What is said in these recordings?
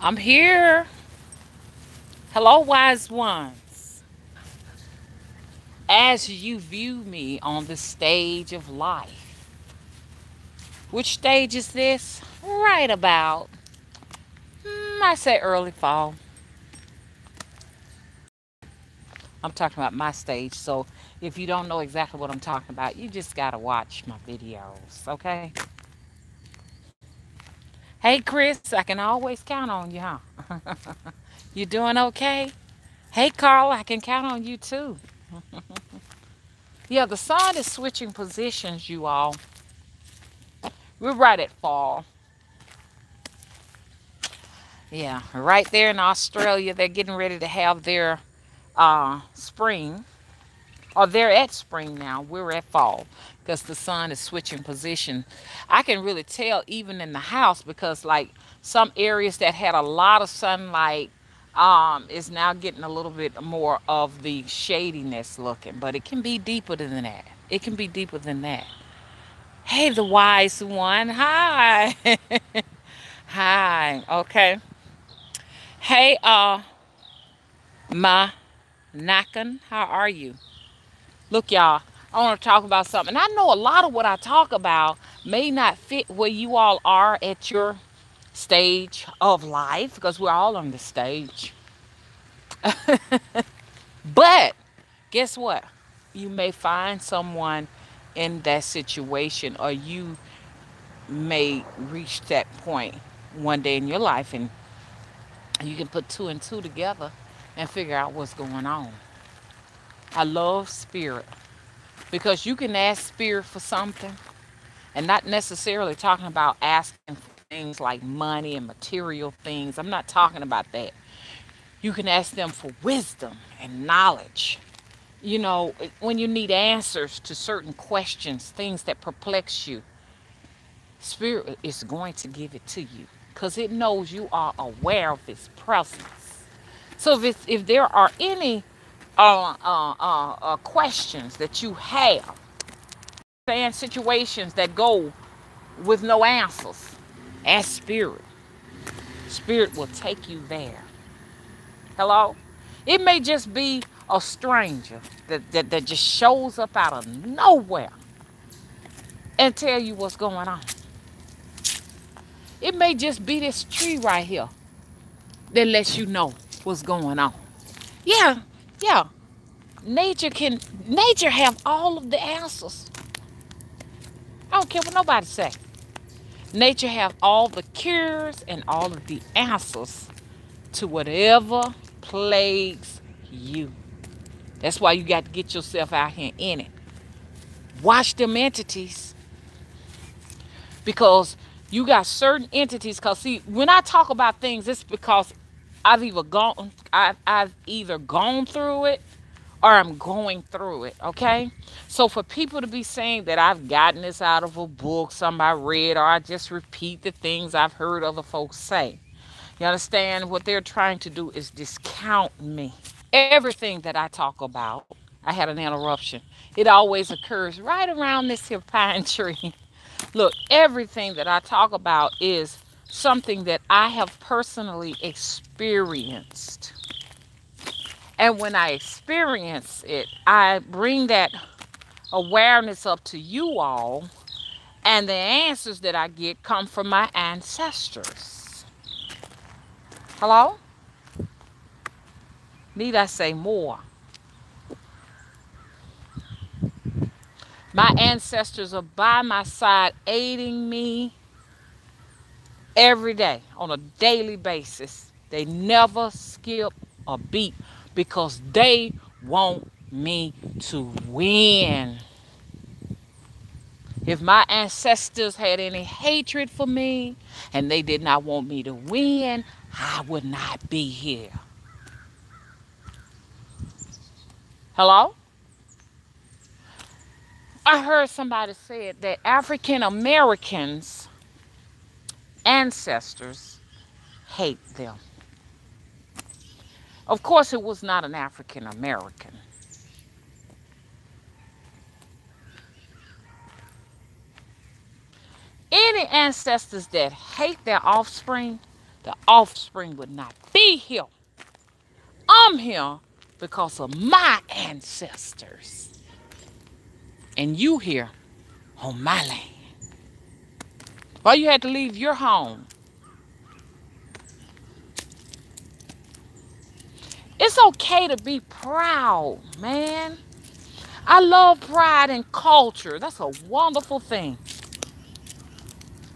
I'm here. Hello, wise ones. As you view me on the stage of life, which stage is this? Right about, I say early fall. I'm talking about my stage. So if you don't know exactly what I'm talking about, you just got to watch my videos, okay? Hey, Chris, I can always count on you, huh? You doing okay? Hey, Carl, I can count on you too. Yeah, the sun is switching positions, you all. We're right at fall. Yeah, right there in Australia, they're getting ready to have their spring. Or they're at spring now. We're at fall because the sun is switching position. I can really tell even in the house because like some areas that had a lot of sunlight is now getting a little bit more of the shadiness looking. But it can be deeper than that. It can be deeper than that. Hey, the wise one. Hi. Hi. Okay. Hey, Ma Nakan, how are you? Look, y'all, I want to talk about something. I know a lot of what I talk about may not fit where you all are at your stage of life because we're all on the stage. But guess what? You may find someone in that situation, or you may reach that point one day in your life, and you can put two and two together and figure out what's going on. I love spirit because you can ask spirit for something, and not necessarily talking about asking for things like money and material things. I'm not talking about that. You can ask them for wisdom and knowledge. You know, when you need answers to certain questions, things that perplex you, spirit is going to give it to you because it knows you are aware of its presence. So if there are any questions that you have, and situations that go with no answers, ask spirit. Spirit will take you there. Hello? It may just be a stranger that just shows up out of nowhere and tell you what's going on. It may just be this tree right here that lets you know what's going on. Yeah, yeah. Nature have all of the answers. I don't care what nobody say. Nature have all the cures and all of the answers to whatever plagues you. That's why you got to get yourself out here in it. Watch them entities because you got certain entities. Because see, when I talk about things, it's because I've either gone through it or I'm going through it, okay? So for people to be saying that I've gotten this out of a book, something I read, or I just repeat the things I've heard other folks say, you understand? What they're trying to do is discount me. Everything that I talk about, I had an interruption. It always occurs right around this here pine tree. Look, everything that I talk about is something that I have personally experienced. And when I experience it, I bring that awareness up to you all, and the answers that I get come from my ancestors. Hello? Need I say more? My ancestors are by my side, aiding me every day on a daily basis. They never skip a beat because they want me to win. If my ancestors had any hatred for me and they did not want me to win, I would not be here. Hello? I heard somebody say that African Americans' ancestors hate them. Of course, it was not an African American. Any ancestors that hate their offspring, the offspring would not be here. I'm here because of my ancestors. And you here on my land. Why you had to leave your home? It's okay to be proud, man. I love pride in culture. That's a wonderful thing.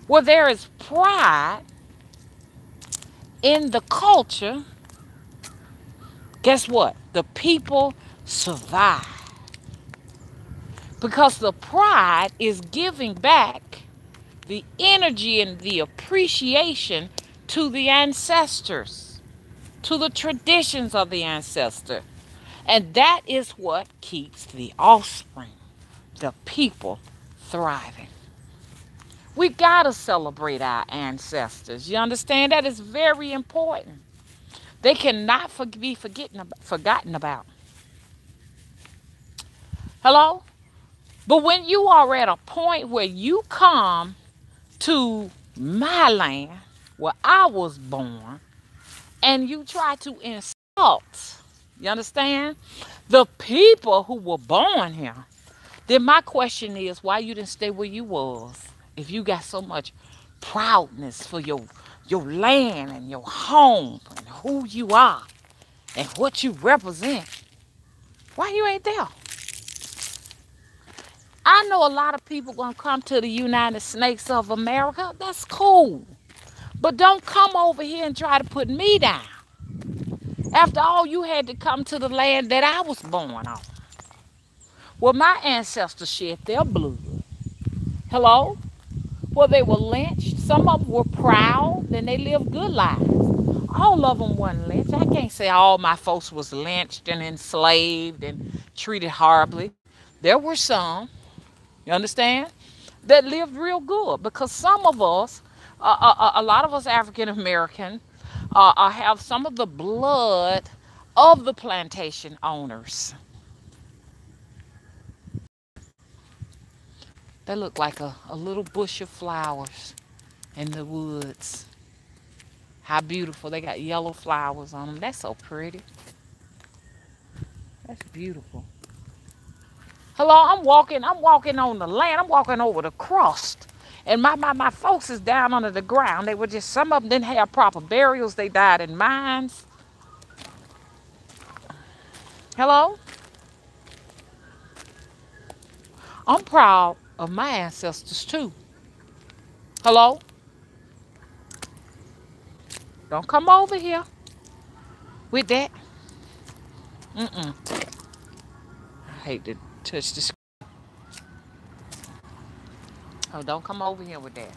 Where there is pride in the culture, guess what? The people survive. Because the pride is giving back the energy and the appreciation to the ancestors, to the traditions of the ancestor. And that is what keeps the offspring, the people, thriving. We got to celebrate our ancestors. You understand? That is very important. They cannot be forgotten about. Hello? But when you are at a point where you come to my land, where I was born, and you try to insult, you understand, the people who were born here, then my question is, why you didn't stay where you was? If you got so much proudness for your land and your home and who you are and what you represent, why you ain't there? I know a lot of people gonna come to the United States of America. That's cool. But don't come over here and try to put me down. After all, you had to come to the land that I was born on. Well, my ancestors shed their blood. Hello? Well, they were lynched. Some of them were proud and they lived good lives. All of them weren't lynched. I can't say all my folks was lynched and enslaved and treated horribly. There were some, you understand, that lived real good, because some of us, a lot of us African American, have some of the blood of the plantation owners. They look like a little bush of flowers in the woods. How beautiful. They got yellow flowers on them. That's so pretty. That's beautiful. Hello, I'm walking on the land. I'm walking over the crust. And my folks is down under the ground. They were just, some of them didn't have proper burials. They died in mines. Hello? I'm proud of my ancestors too. Hello? Don't come over here with that. I hate to touch the screen. Oh, don't come over here with that.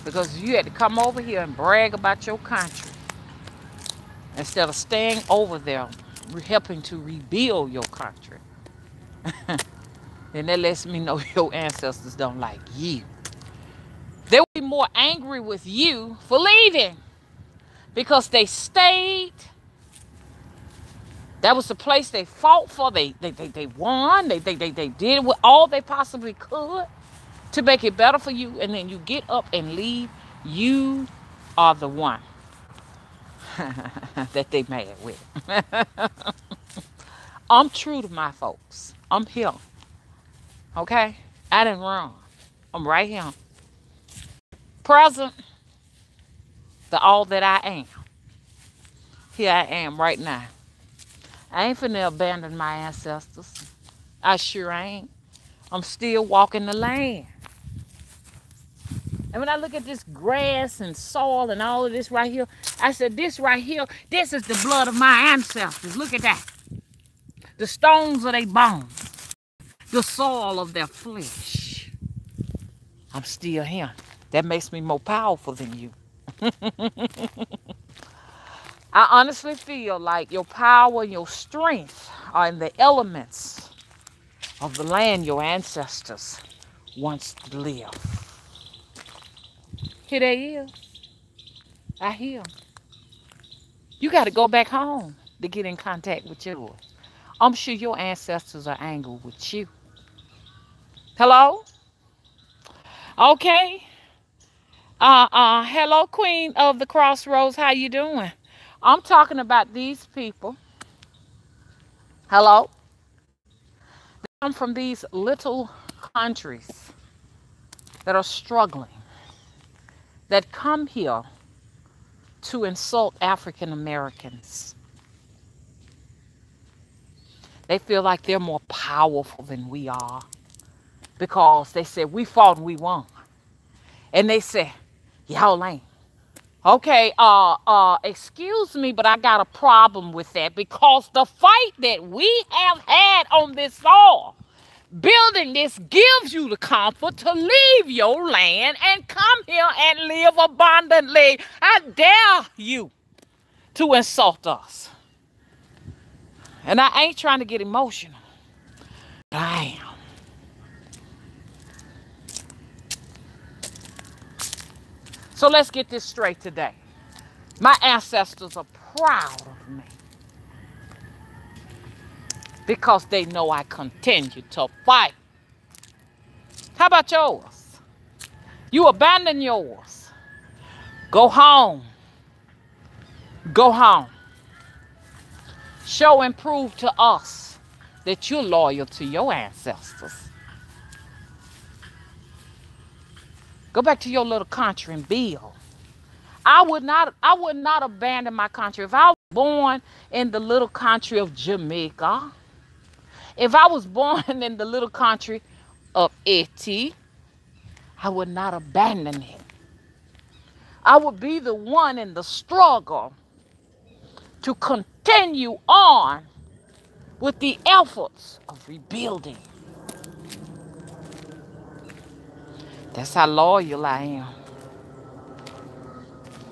Because you had to come over here and brag about your country instead of staying over there helping to rebuild your country. And that lets me know your ancestors don't like you. They will be more angry with you for leaving, because they stayed. That was the place they fought for. They won. They did what all they possibly could to make it better for you. And then you get up and leave. You are the one that they mad with. I'm true to my folks. I'm here. Okay? I didn't run. I'm right here. Present. The all that I am. Here I am right now. I ain't finna abandon my ancestors. I sure ain't. I'm still walking the land. And when I look at this grass and soil and all of this right here, I said, this right here, this is the blood of my ancestors. Look at that. The stones of their bones. The soil of their flesh. I'm still here. That makes me more powerful than you. I honestly feel like your power and your strength are in the elements of the land your ancestors once lived. Here they is. I hear. You got to go back home to get in contact with yours. I'm sure your ancestors are angry with you. Hello? Okay. Hello, Queen of the Crossroads. How you doing? I'm talking about these people. Hello? They come from these little countries that are struggling, that come here to insult African Americans. They feel like they're more powerful than we are because they said we fought and we won. And they say, y'all ain't. Okay, excuse me, but I got a problem with that because the fight that we have had on this soil, building this gives you the comfort to leave your land and come here and live abundantly. I dare you to insult us. And I ain't trying to get emotional, but I am. So let's get this straight today. My ancestors are proud of me because they know I continue to fight. How about yours? You abandon yours. Go home. Go home. Show and prove to us that you're loyal to your ancestors. Go back to your little country and build. I would not abandon my country. If I was born in the little country of Jamaica, if I was born in the little country of Haiti, I would not abandon it. I would be the one in the struggle to continue on with the efforts of rebuilding. That's how loyal I am.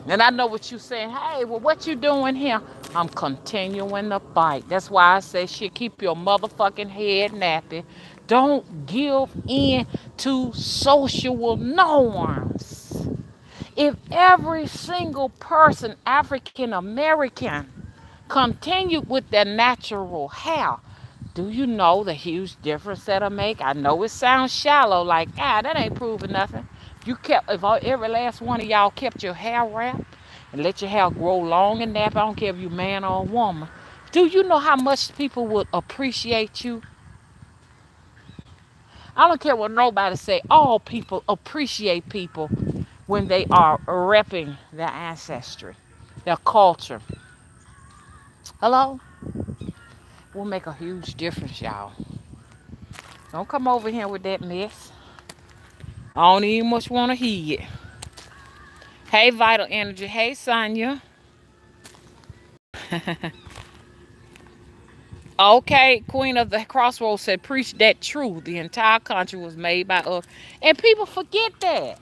And I know what you're saying. Hey, well, what you doing here? I'm continuing the fight. That's why I say, shit, keep your motherfucking head nappy. Don't give in to social norms. If every single person, African American, continued with their natural hair, do you know the huge difference that'll make? I know it sounds shallow, like, that ain't proving nothing. If every last one of y'all kept your hair wrapped and let your hair grow long and nappy, I don't care if you man or a woman, do you know how much people would appreciate you? I don't care what nobody say. All people appreciate people when they are repping their ancestry, their culture. Hello? Will make a huge difference, y'all. Don't come over here with that mess. I don't even much want to hear it. Hey, Vital Energy. Hey, Sonya. Okay, Queen of the Crossroads said, preach that truth. The entire country was made by us. And people forget that.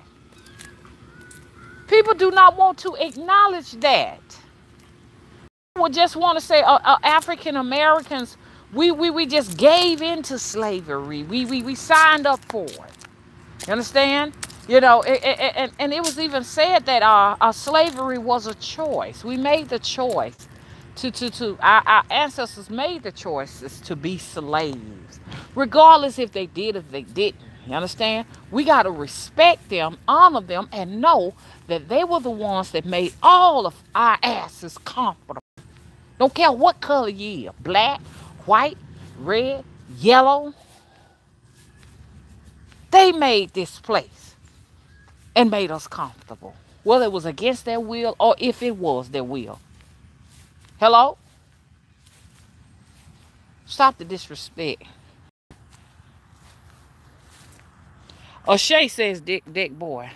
People do not want to acknowledge that. People just want to say, African Americans, we just gave into slavery. We signed up for it. You understand? You know, and it was even said that our slavery was a choice. We made the choice our ancestors made the choices to be slaves, regardless if they did or if they didn't. You understand? We got to respect them, honor them, and know that they were the ones that made all of our asses comfortable. Don't care what color you are, black, white, red, yellow. They made this place and made us comfortable, whether it was against their will or if it was their will. Hello? Stop the disrespect. O'Shea says, Dick boy.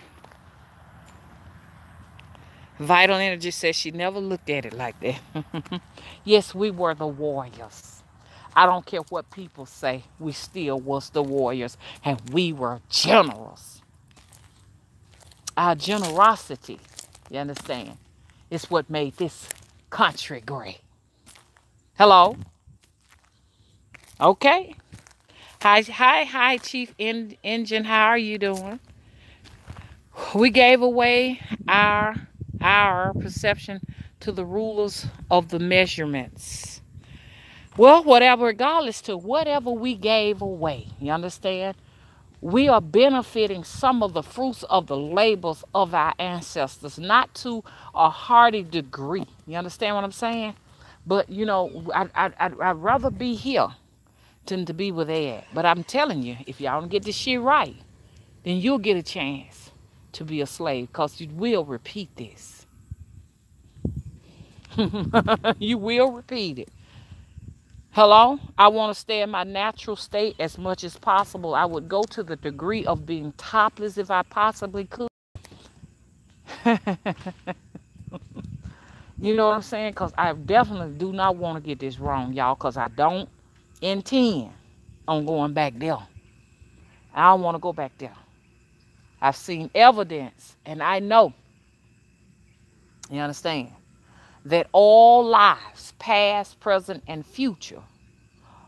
Vital Energy says she never looked at it like that. Yes, we were the warriors. I don't care what people say. We still was the warriors. And we were generals. Our generosity, you understand, is what made this country great. Hello? Okay. Hi, Chief Engine. How are you doing? We gave away our perception to the rulers of the measurements. Well, whatever, regardless to whatever we gave away, you understand? We are benefiting some of the fruits of the labors of our ancestors, not to a hardy degree. You understand what I'm saying? But you know, I'd rather be here than to be where they at. But I'm telling you, if y'all don't get this shit right, then you'll get a chance to be a slave, because you will repeat this. You will repeat it. Hello? I want to stay in my natural state as much as possible. I would go to the degree of being topless if I possibly could. You know what I'm saying? Because I definitely do not want to get this wrong, y'all, because I don't intend on going back there. I don't want to go back there. I've seen evidence, and I know, you understand, that all lives, past, present, and future,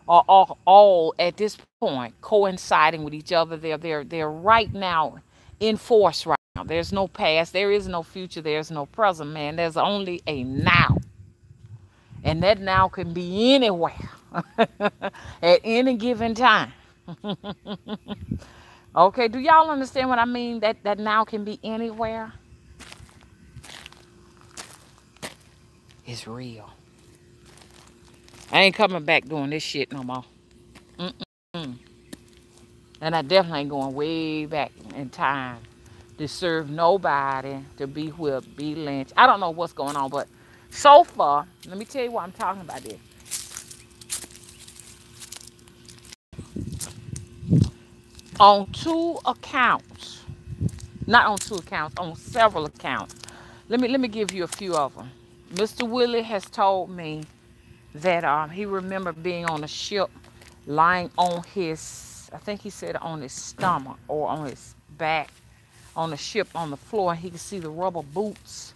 are all at this point coinciding with each other. They're right now in force right now. There's no past, there is no future, there's no present, man. There's only a now. And that now can be anywhere at any given time. Okay, do y'all understand what I mean? That now can be anywhere. It's real. I ain't coming back doing this shit no more. Mm-mm. And I definitely ain't going way back in time to serve nobody, to be whipped, be lynched. I don't know what's going on, but so far, let me tell you why I'm talking about this. On two accounts, not on two accounts, on several accounts. Let me give you a few of them. Mr. Willie has told me that he remembered being on a ship, lying on his, I think he said on his stomach or on his back, on the ship on the floor, and he could see the rubber boots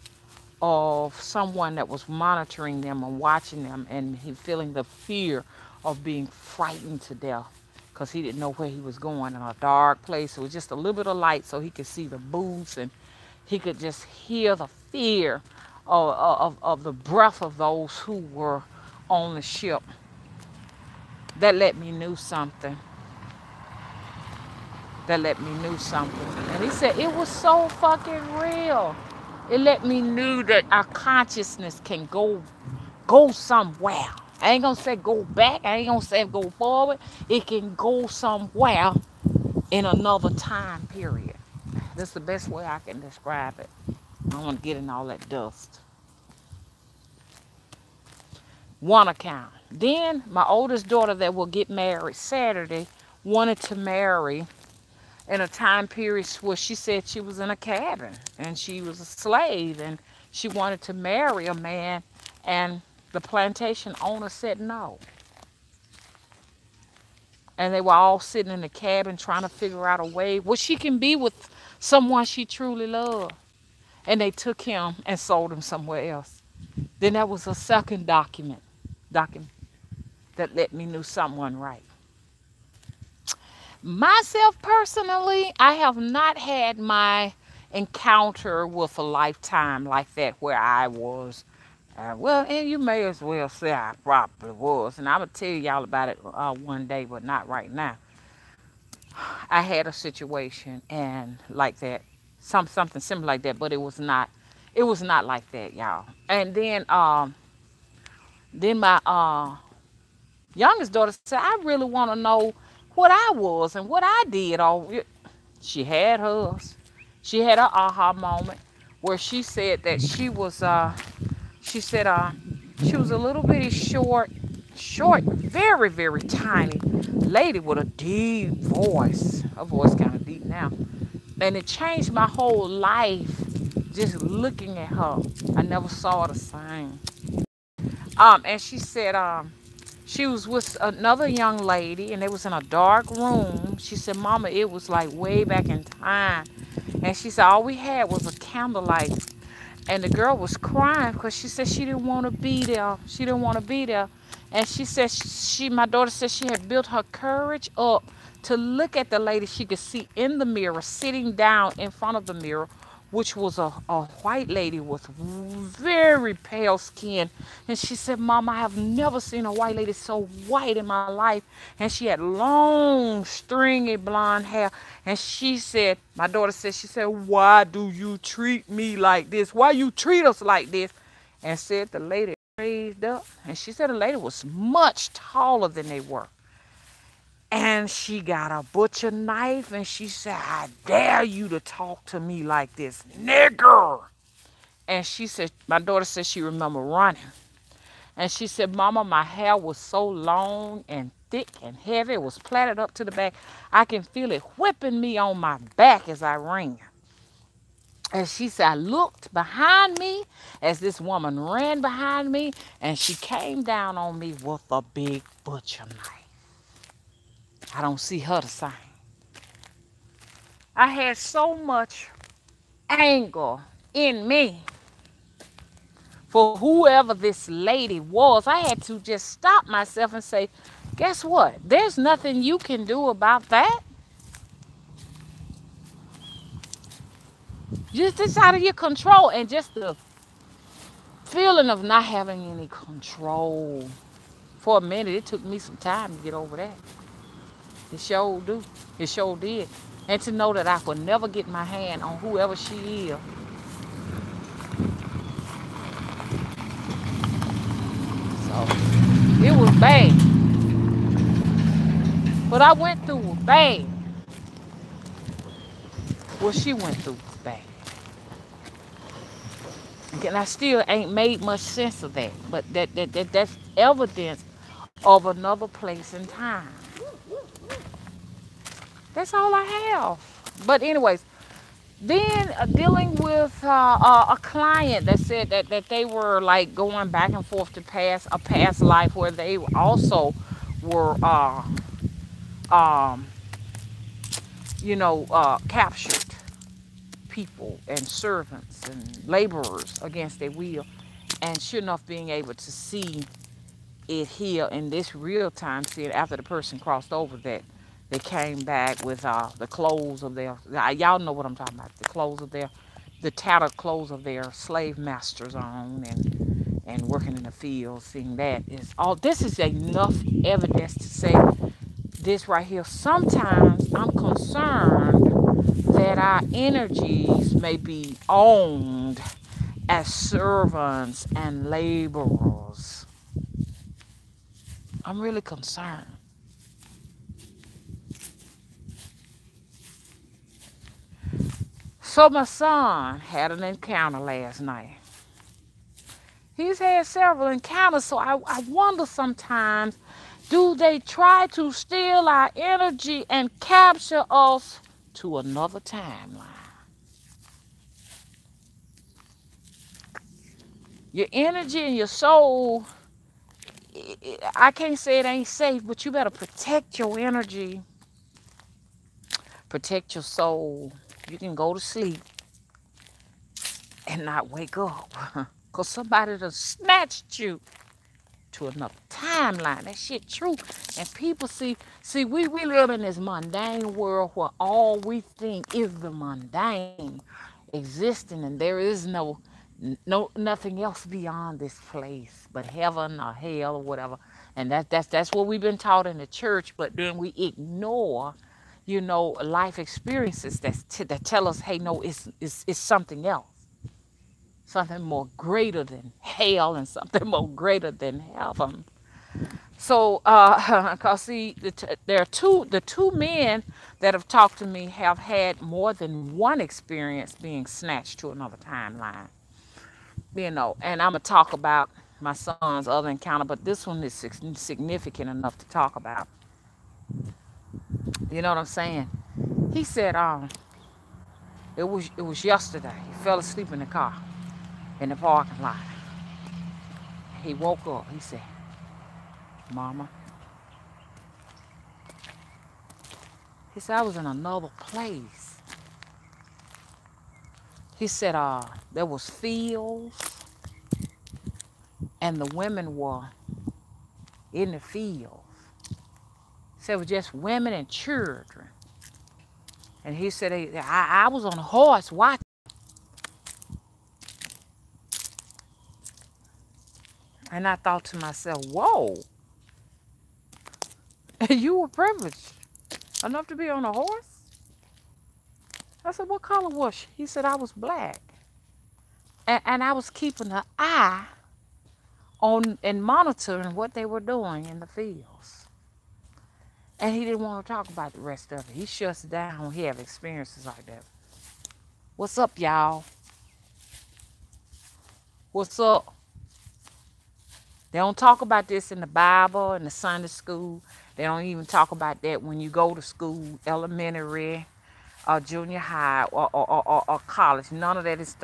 of someone that was monitoring them and watching them, and he feeling the fear of being frightened to death because he didn't know where he was going, in a dark place. It was just a little bit of light so he could see the boots, and he could just hear the fear of the breath of those who were on the ship. That let me know something. That let me know something. And he said it was so fucking real. It let me know that our consciousness can go somewhere. I ain't gonna say go back. I ain't gonna say go forward. It can go somewhere in another time period. That's the best way I can describe it. I don't want to get in all that dust. One account. Then my oldest daughter that will get married Saturday wanted to marry in a time period where she said she was in a cabin and she was a slave, and she wanted to marry a man, and the plantation owner said no. And they were all sitting in the cabin trying to figure out a way where she can be with someone she truly loved. And they took him and sold him somewhere else. Then there was a second document that let me know someone right. Myself personally, I have not had my encounter with a lifetime like that where I was. Well, and you may as well say I probably was. And I'm going to tell y'all about it one day, but not right now. I had a situation and like that, something similar like that, but it was not like that, y'all. And then my youngest daughter said, I really want to know what I was and what I did. She had hers. She had her aha moment where she said that she was a little bitty short, very, very tiny lady with a deep voice. Her voice kind of deep now. And it changed my whole life just looking at her. I never saw her the same. And she said, she was with another young lady, and they was in a dark room. She said, Mama, it was like way back in time. And she said, all we had was a candlelight. And the girl was crying because she said she didn't want to be there. She didn't want to be there. And she said, my daughter said she had built her courage up to look at the lady she could see in the mirror, sitting down in front of the mirror which was a white lady with very pale skin. And she said, Mama, I have never seen a white lady so white in my life. And she had long, stringy blonde hair. And she said, my daughter said, she said, why do you treat me like this? Why you treat us like this? And said the lady raised up. And she said the lady was much taller than they were. And she got a butcher knife and she said, I dare you to talk to me like this, nigger. And she said, my daughter said she remember running. And she said, Mama, my hair was so long and thick and heavy. It was plaited up to the back. I can feel it whipping me on my back as I ran. And she said, I looked behind me as this woman ran behind me, and she came down on me with a big butcher knife. I don't see her the same. I had so much anger in me for whoever this lady was. I had to just stop myself and say, guess what? There's nothing you can do about that. Just it's out of your control. And just the feeling of not having any control. For a minute, it took me some time to get over that. It sure do. It sure did. And to know that I could never get my hand on whoever she is. So, it was bad. What I went through was bad. What she went through was bad. And I still ain't made much sense of that. But that's evidence of another place and time. That's all I have. But anyways, then dealing with a client that said that they were like going back and forth to a past life where they also were, captured people and servants and laborers against their will. And sure enough, being able to see it here in this real time, seeing after the person crossed over that they came back with the clothes of their, y'all know what I'm talking about, the tattered clothes of their slave masters on, and working in the fields, seeing that is all, this is enough evidence to say this right here. Sometimes I'm concerned that our energies may be owned as servants and laborers. I'm really concerned. So my son had an encounter last night. He's had several encounters, so I wonder sometimes, do they try to steal our energy and capture us to another timeline? Your energy and your soul, I can't say it ain't safe, but you better protect your energy, protect your soul. You can go to sleep and not wake up because somebody done snatched you to another timeline. That shit true. And people see we live in this mundane world where all we think is the mundane existing, and there is nothing else beyond this place but heaven or hell or whatever. And that's what we've been taught in the church, but then we ignore life experiences that tell us, hey, no, it's something else. Something more greater than hell and something more greater than heaven. So, cause see, the two men that have talked to me have had more than one experience being snatched to another timeline. And I'm gonna talk about my son's other encounter, but this one is significant enough to talk about. You know what I'm saying? He said, it was yesterday. He fell asleep in the car, in the parking lot. He woke up. He said, Mama. He said, I was in another place. He said, there was fields, and the women were in the fields. He said it was just women and children. And he said, I was on a horse watching. And I thought to myself, whoa, you were privileged enough to be on a horse? I said, what color was she? He said, I was black. And I was keeping an eye on and monitoring what they were doing in the fields. And he didn't want to talk about the rest of it. He shuts down when he have experiences like that. What's up, y'all? What's up? They don't talk about this in the Bible, in the Sunday school. They don't even talk about that when you go to school, elementary, or junior high, or college. None of that is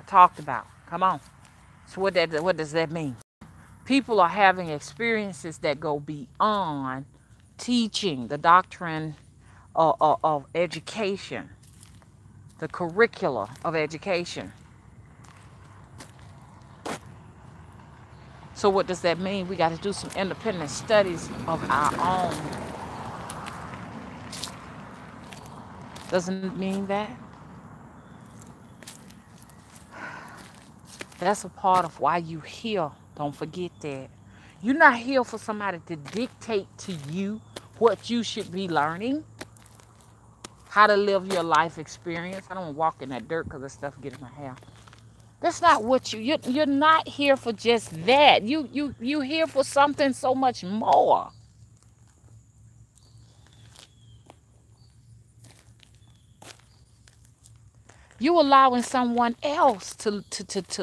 talked about. Come on. So what does that mean? People are having experiences that go beyond teaching the doctrine of education, the curricula of education. So what does that mean? We got to do some independent studies of our own. Doesn't it mean that? That's a part of why you here. Don't forget that. You're not here for somebody to dictate to you what you should be learning. How to live your life experience. I don't walk in that dirt because the stuff get in my hair. That's not what you're not here for just that. You're here for something so much more. You allowing someone else to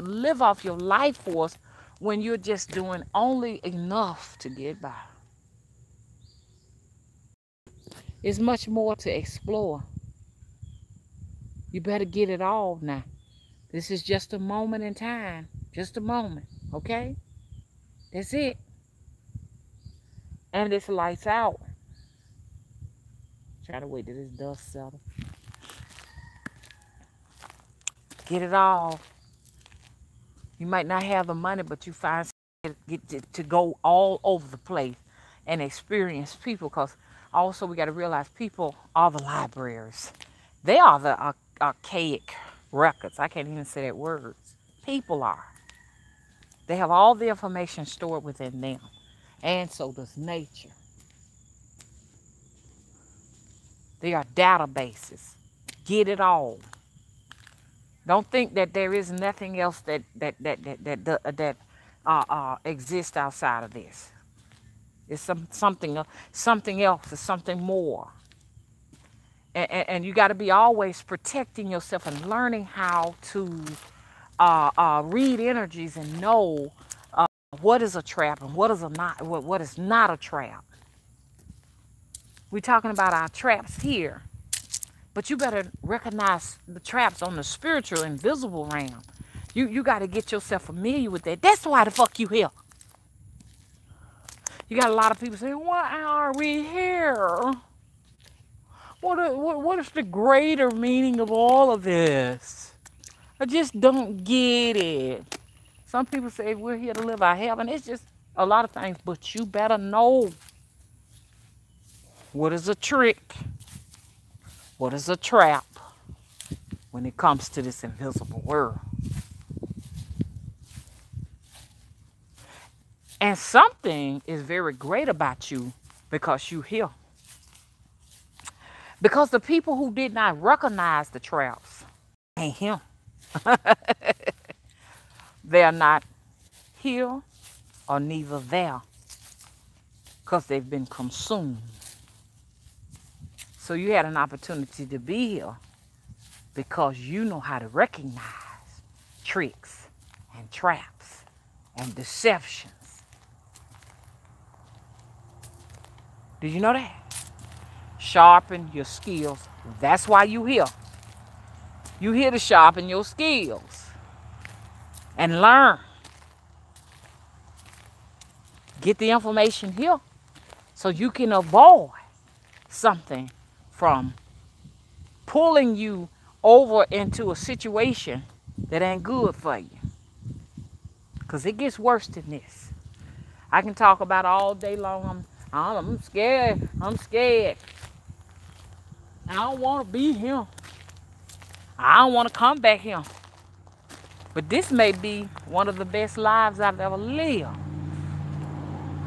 live off your life force when you're just doing only enough to get by. There's much more to explore. You better get it all now. This is just a moment in time. Just a moment, okay? That's it. And it's lights out. Try to wait till this dust settles. Get it all. You might not have the money, but you find get to go all over the place and experience people. Because also we got to realize people are the libraries. They are the archaic records. I can't even say that word. People are. They have all the information stored within them. And so does nature. They are databases. Get it all. Don't think that there is nothing else that exists outside of this. It's something else. It's something more. And you got to be always protecting yourself and learning how to read energies and know what is a trap and what is not a trap. We're talking about our traps here. But you better recognize the traps on the spiritual, invisible realm. You got to get yourself familiar with that. That's why the fuck you here. You got a lot of people saying, why are we here? What is the greater meaning of all of this? I just don't get it. Some people say we're here to live our heaven. It's just a lot of things, but you better know what is a trick. What is a trap when it comes to this invisible world? And something is very great about you because you're here. Because the people who did not recognize the traps ain't here. They're not here or neither there because they've been consumed. So you had an opportunity to be here because you know how to recognize tricks and traps and deceptions. Did you know that? Sharpen your skills. That's why you here. You here to sharpen your skills and learn. Get the information here so you can avoid something from pulling you over into a situation that ain't good for you. Because it gets worse than this. I can talk about all day long. I'm scared. I'm scared. I don't want to be here. I don't want to come back here. But this may be one of the best lives I've ever lived.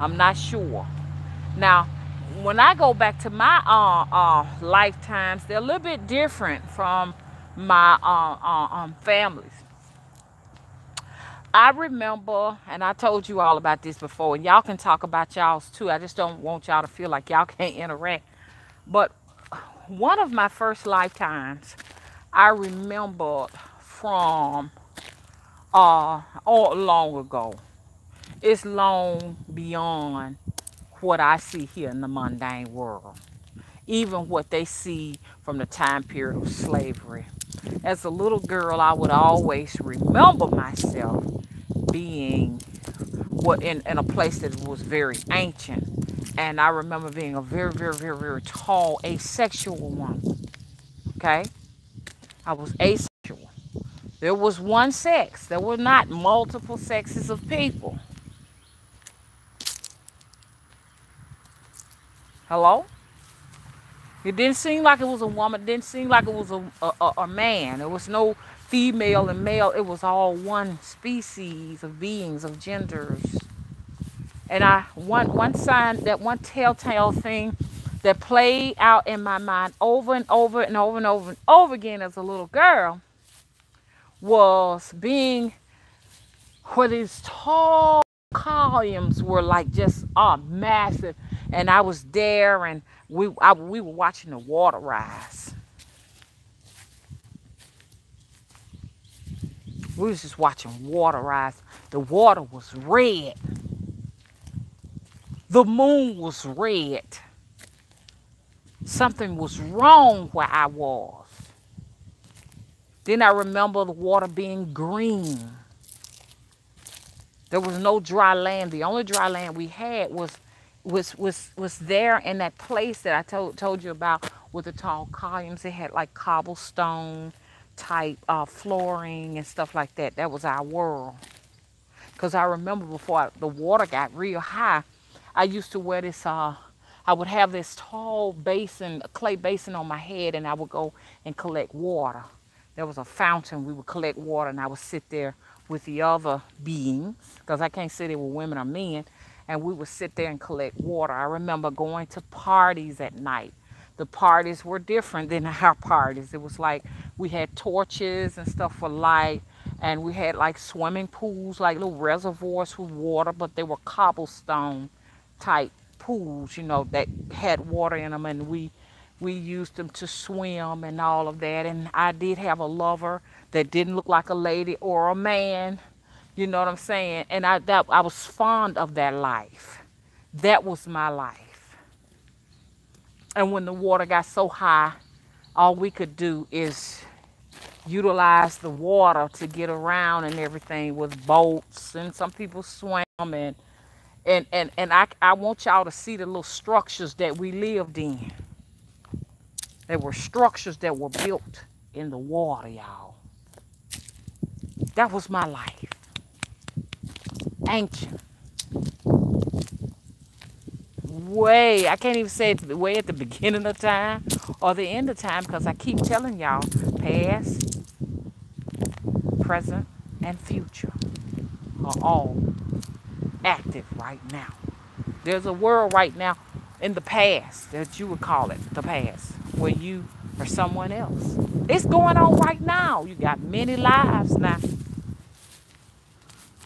I'm not sure. Now, when I go back to my lifetimes, they're a little bit different from my families. I remember, and I told you all about this before, and y'all can talk about y'all's too. I just don't want y'all to feel like y'all can't interact. But one of my first lifetimes, I remembered from all long ago. It's long beyond what I see here in the mundane world. Even what they see from the time period of slavery. As a little girl, I would always remember myself being in a place that was very ancient. And I remember being a very, very, very, very tall asexual woman. Okay? I was asexual. There was one sex. There were not multiple sexes of people. Hello? It didn't seem like it was a woman. It didn't seem like it was a man. There was no female and male. It was all one species of beings, of genders. And one sign, that one telltale thing that played out in my mind over and over and over and over and over again as a little girl was being where these tall columns were like just massive. And I was there, and we were watching the water rise. We was just watching water rise. The water was red. The moon was red. Something was wrong where I was. Then I remember the water being green. There was no dry land. The only dry land we had was there in that place that I told you about with the tall columns. It had like cobblestone type flooring and stuff like that. That was our world. Because I remember before the water got real high, I used to wear this, I would have this tall basin, a clay basin on my head, and I would go and collect water. There was a fountain. We would collect water, and I would sit there with the other beings, because I can't sit there with women or men, and we would sit there and collect water. I remember going to parties at night. The parties were different than our parties. It was like we had torches and stuff for light, and we had like swimming pools, like little reservoirs with water, but they were cobblestone type pools, you know, that had water in them, and we used them to swim and all of that. And I did have a lover that didn't look like a lady or a man, you know what I'm saying? And I was fond of that life. That was my life. And when the water got so high, all we could do is utilize the water to get around and everything with boats, and some people swam, and I want y'all to see the little structures that we lived in. There were structures that were built in the water, y'all. That was my life. Ancient. I can't even say it's way at the beginning of time or the end of time, because I keep telling y'all, past, present, and future are all active right now. There's a world right now in the past that you would call it the past, where you are someone else. It's going on right now. You got many lives now.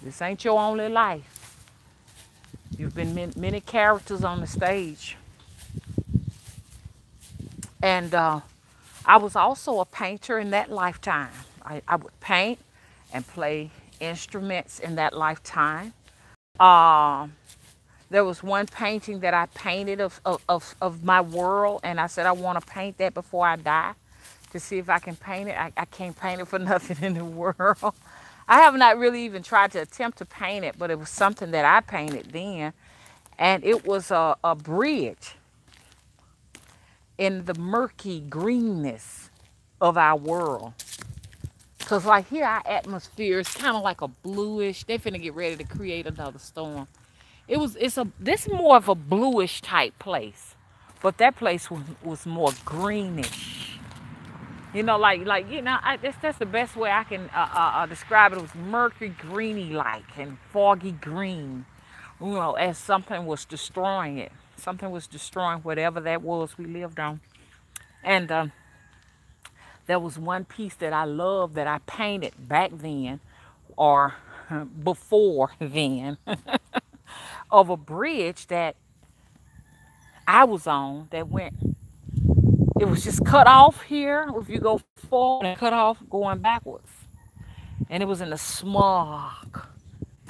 This ain't your only life. You've been many characters on the stage. And I was also a painter in that lifetime. I would paint and play instruments in that lifetime. There was one painting that I painted of my world, and I said I want to paint that before I die to see if I can paint it. I can't paint it for nothing in the world. I have not really even tried to attempt to paint it, but it was something that I painted then, and it was a bridge in the murky greenness of our world. Because like here, our atmosphere is kind of like a bluish. They finna get ready to create another storm. This more of a bluish type place, but that place was more greenish. That's the best way I can describe it. It was murky, greeny like and foggy green. As something was destroying it. Something was destroying whatever that was we lived on. And there was one piece that I loved that I painted back then, or before then, of a bridge that I was on that went. It was just cut off here. If you go forward and cut off going backwards, and it was in the smog.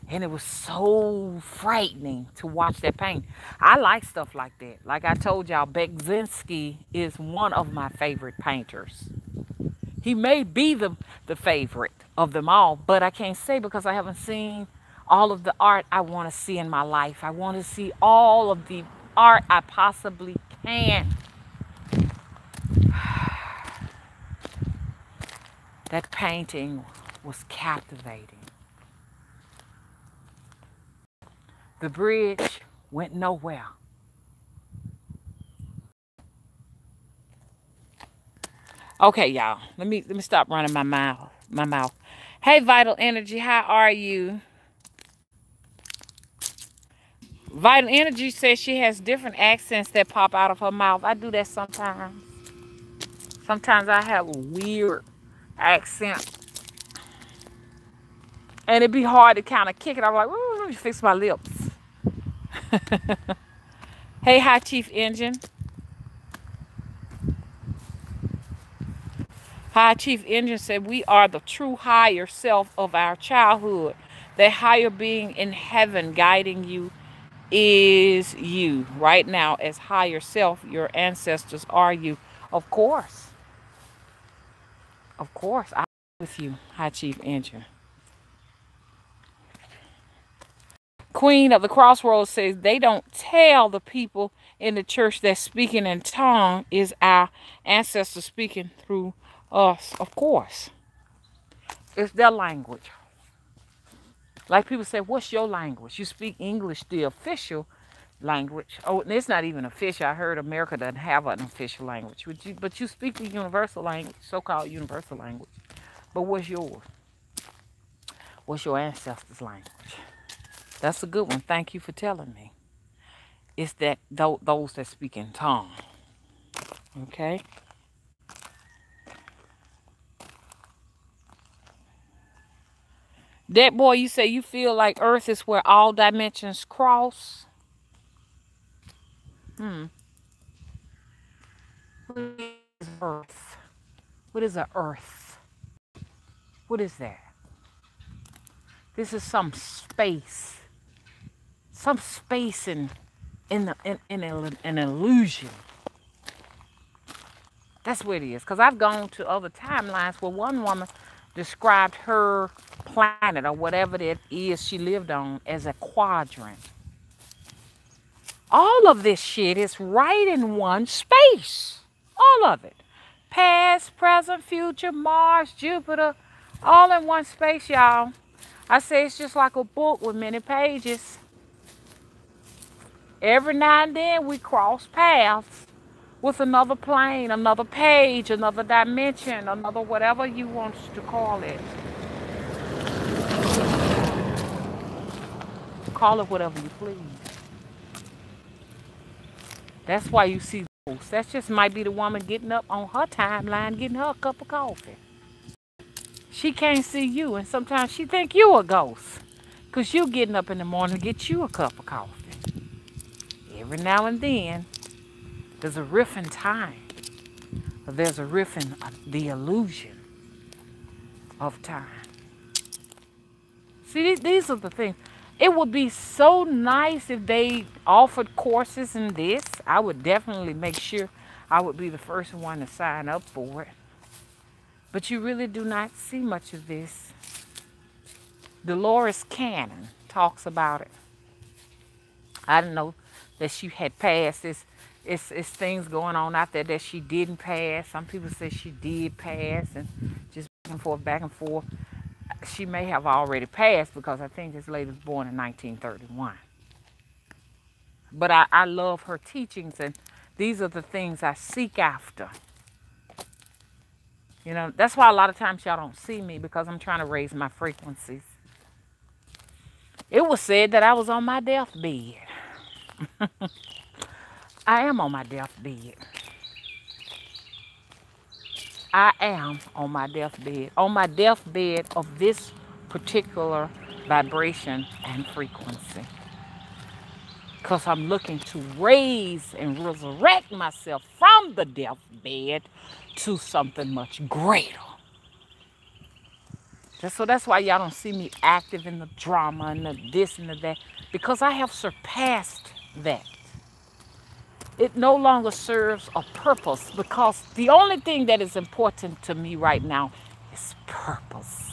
And it was so frightening to watch that paint. I like stuff like that. Like I told y'all, Bekzinski is one of my favorite painters. He may be the favorite of them all, but I can't say because I haven't seen all of the art I want to see in my life. I want to see all of the art I possibly can. That painting was captivating. The bridge went nowhere. Okay, y'all. Let me stop running my mouth. Hey, Vital Energy, how are you? Vital Energy says she has different accents that pop out of her mouth. I do that sometimes. Sometimes I have a weird accent. And it'd be hard to kind of kick it. I'm like, ooh, let me fix my lips. Hey, High Chief Engine. High Chief Engine said, we are the true higher self of our childhood. That higher being in heaven guiding you is you. Right now, as higher self, your ancestors are you. Of course. Of course. I'm with you, High Chief Engine. Queen of the Crossroads says they don't tell the people in the church that speaking in tongue is our ancestors speaking through us. Of course. It's their language. Like people say, what's your language? You speak English, the official language. Oh, it's not even official. I heard America doesn't have an official language. But you speak the universal language, so-called universal language. But what's yours? What's your ancestors' language? That's a good one. Thank you for telling me. It's that those that speak in tongue. Okay? That boy, you say you feel like Earth is where all dimensions cross? What is Earth? What is a Earth? What is that? This is some space. Some space in an illusion. That's what it is. Because I've gone to other timelines where one woman described her planet or whatever that is she lived on as a quadrant. All of this shit is right in one space. All of it. Past, present, future, Mars, Jupiter, all in one space, y'all. I say it's just like a book with many pages. Every now and then we cross paths with another plane, another page, another dimension, another whatever you want to call it. Call it whatever you please. That's why you see ghosts. That just might be the woman getting up on her timeline, getting her a cup of coffee. She can't see you, and sometimes she think you a ghost. Because you getting up in the morning to get you a cup of coffee. Every now and then, there's a rift in time. There's a rift in the illusion of time. See, these are the things. It would be so nice if they offered courses in this. I would definitely make sure I would be the first one to sign up for it. But you really do not see much of this. Dolores Cannon talks about it. I didn't know that she had passed this. It's things going on out there that she didn't pass. Some people say she did pass, and just back and forth. She may have already passed because I think this lady was born in 1931. But I love her teachings, and these are the things I seek after. You know, that's why a lot of times y'all don't see me because I'm trying to raise my frequencies. It was said that I was on my deathbed. I am on my deathbed. I am on my deathbed. On my deathbed of this particular vibration and frequency. Because I'm looking to raise and resurrect myself from the deathbed to something much greater. So that's why y'all don't see me active in the drama and the this and the that. Because I have surpassed that. It no longer serves a purpose because the only thing that is important to me right now is purpose.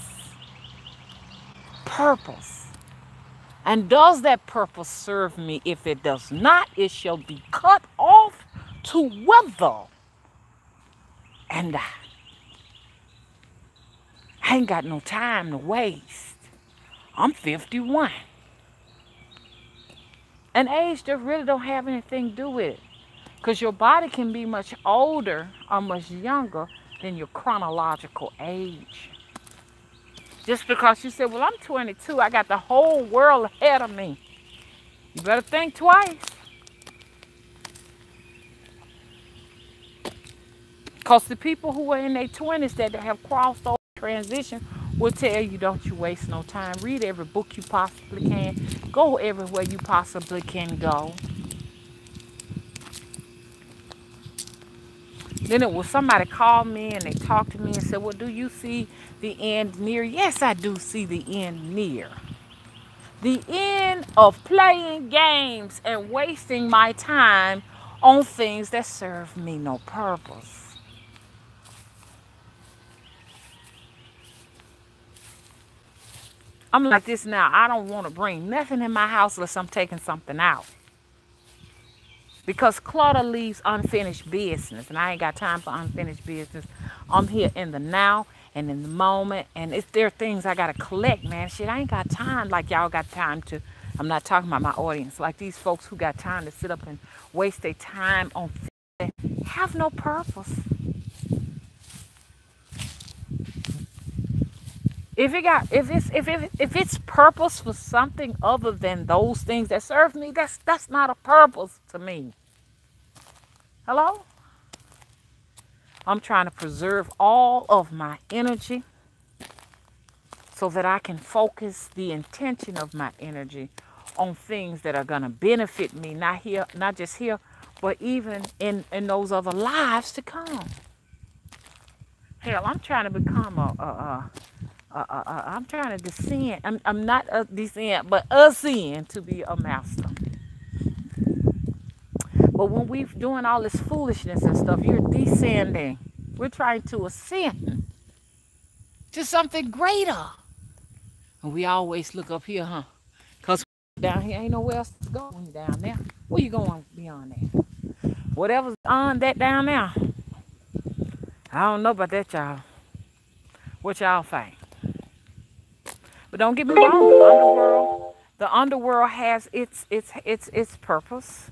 Purpose. And does that purpose serve me? If it does not, it shall be cut off to wither and die. I ain't got no time to waste. I'm 51. And age just really don't have anything to do with it. Because your body can be much older or much younger than your chronological age. Just because you said, well, I'm 22, I got the whole world ahead of me. You better think twice. Because the people who are in their 20s that have crossed over transition will tell you, don't you waste no time. Read every book you possibly can. Go everywhere you possibly can go. Then it was somebody called me and they talked to me and said, well, do you see the end near? Yes, I do see the end near. The end of playing games and wasting my time on things that serve me no purpose. I'm like this now. I don't want to bring nothing in my house unless I'm taking something out. Because clutter leaves unfinished business. And I ain't got time for unfinished business. I'm here in the now and in the moment. And if there are things I got to collect, man, shit, I ain't got time like y'all got time to. I'm not talking about my audience. Like these folks who got time to sit up and waste their time on things that have no purpose. If it's purpose for something other than those things that serve me, that's not a purpose to me. Hello? I'm trying to preserve all of my energy so that I can focus the intention of my energy on things that are gonna benefit me, not just here, but even in those other lives to come. Hell, I'm trying to become I'm trying to descend. I'm not a descend, but ascend to be a master. But when we're doing all this foolishness and stuff, you're descending. We're trying to ascend to something greater. And we always look up here, huh? Because down here ain't nowhere else to go when you're down there. Where you going beyond that? Whatever's on that down there. I don't know about that, y'all. What y'all think? But don't get me wrong, the underworld has its purpose,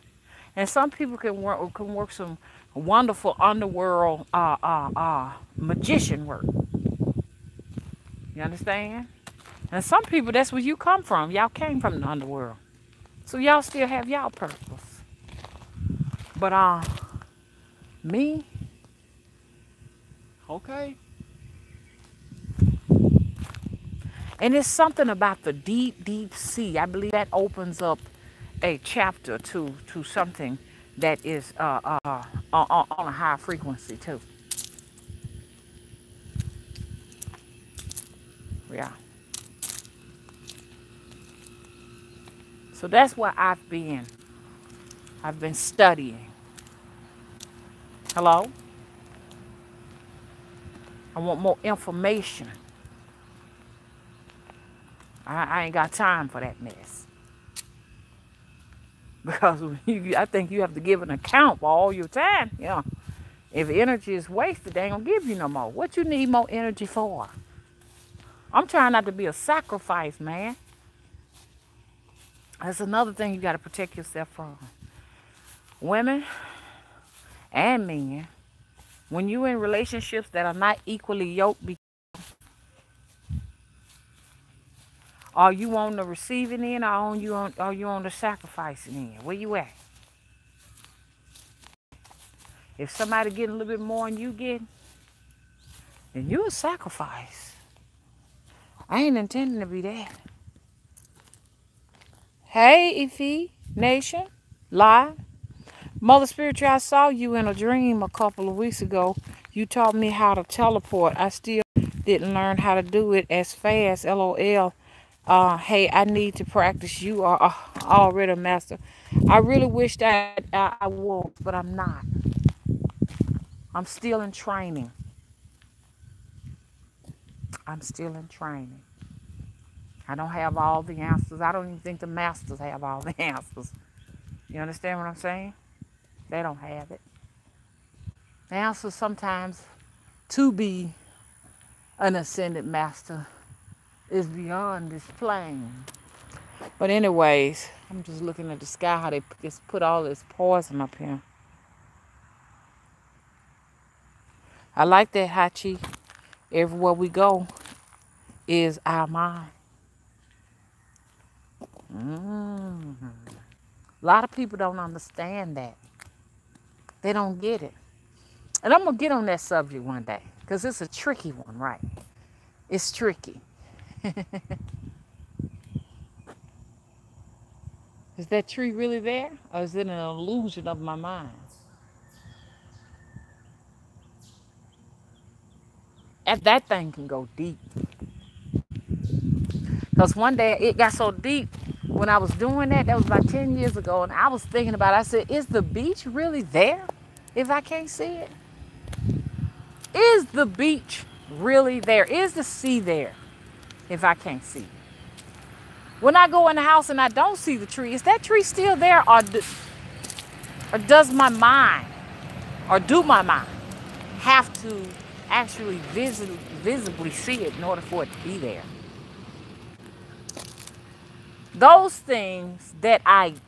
and some people can work some wonderful underworld magician work. You understand? And some people, that's where you come from. Y'all came from the underworld, so y'all still have y'all purpose. But me, okay. And it's something about the deep, deep sea. I believe that opens up a chapter to something that is on a high frequency too. Yeah. So that's where I've been. I've been studying. Hello? I want more information. I ain't got time for that mess. Because I think you have to give an account for all your time. Yeah. If energy is wasted, they ain't gonna give you no more. What you need more energy for? I'm trying not to be a sacrifice, man. That's another thing you got to protect yourself from. Women and men, When you're in relationships that are not equally yoked, are you on the receiving end, or are you on the sacrificing end? Where you at? If somebody getting a little bit more than you get, then you a sacrifice. I ain't intending to be that. Hey, Ife Nation, live. Mother Spiritual, I saw you in a dream a couple of weeks ago. You taught me how to teleport. I still didn't learn how to do it as fast. LOL. Hey, I need to practice. You are already a master. I really wish that I was, but I'm not. I'm still in training. I'm still in training. I don't have all the answers. I don't even think the masters have all the answers. You understand what I'm saying? They don't have it. The answer sometimes to be an ascended master is beyond this plane. But anyways, I'm just looking at the sky, how they just put all this poison up here. I like that, Hachi. Everywhere we go is our mind. A lot of people don't understand that. They don't get it. And I'm going to get on that subject one day, because it's a tricky one, right? It's tricky. Is that tree really there? Or is it an illusion of my mind? And that thing can go deep. Because one day it got so deep when I was doing that was about 10 years ago, and I was thinking about it. I said, is the beach really there if I can't see it? Is the beach really there? Is the sea there if I can't see it? When I go in the house and I don't see the tree, is that tree still there, or does my mind, or do my mind have to actually visibly see it in order for it to be there? Those things that I'm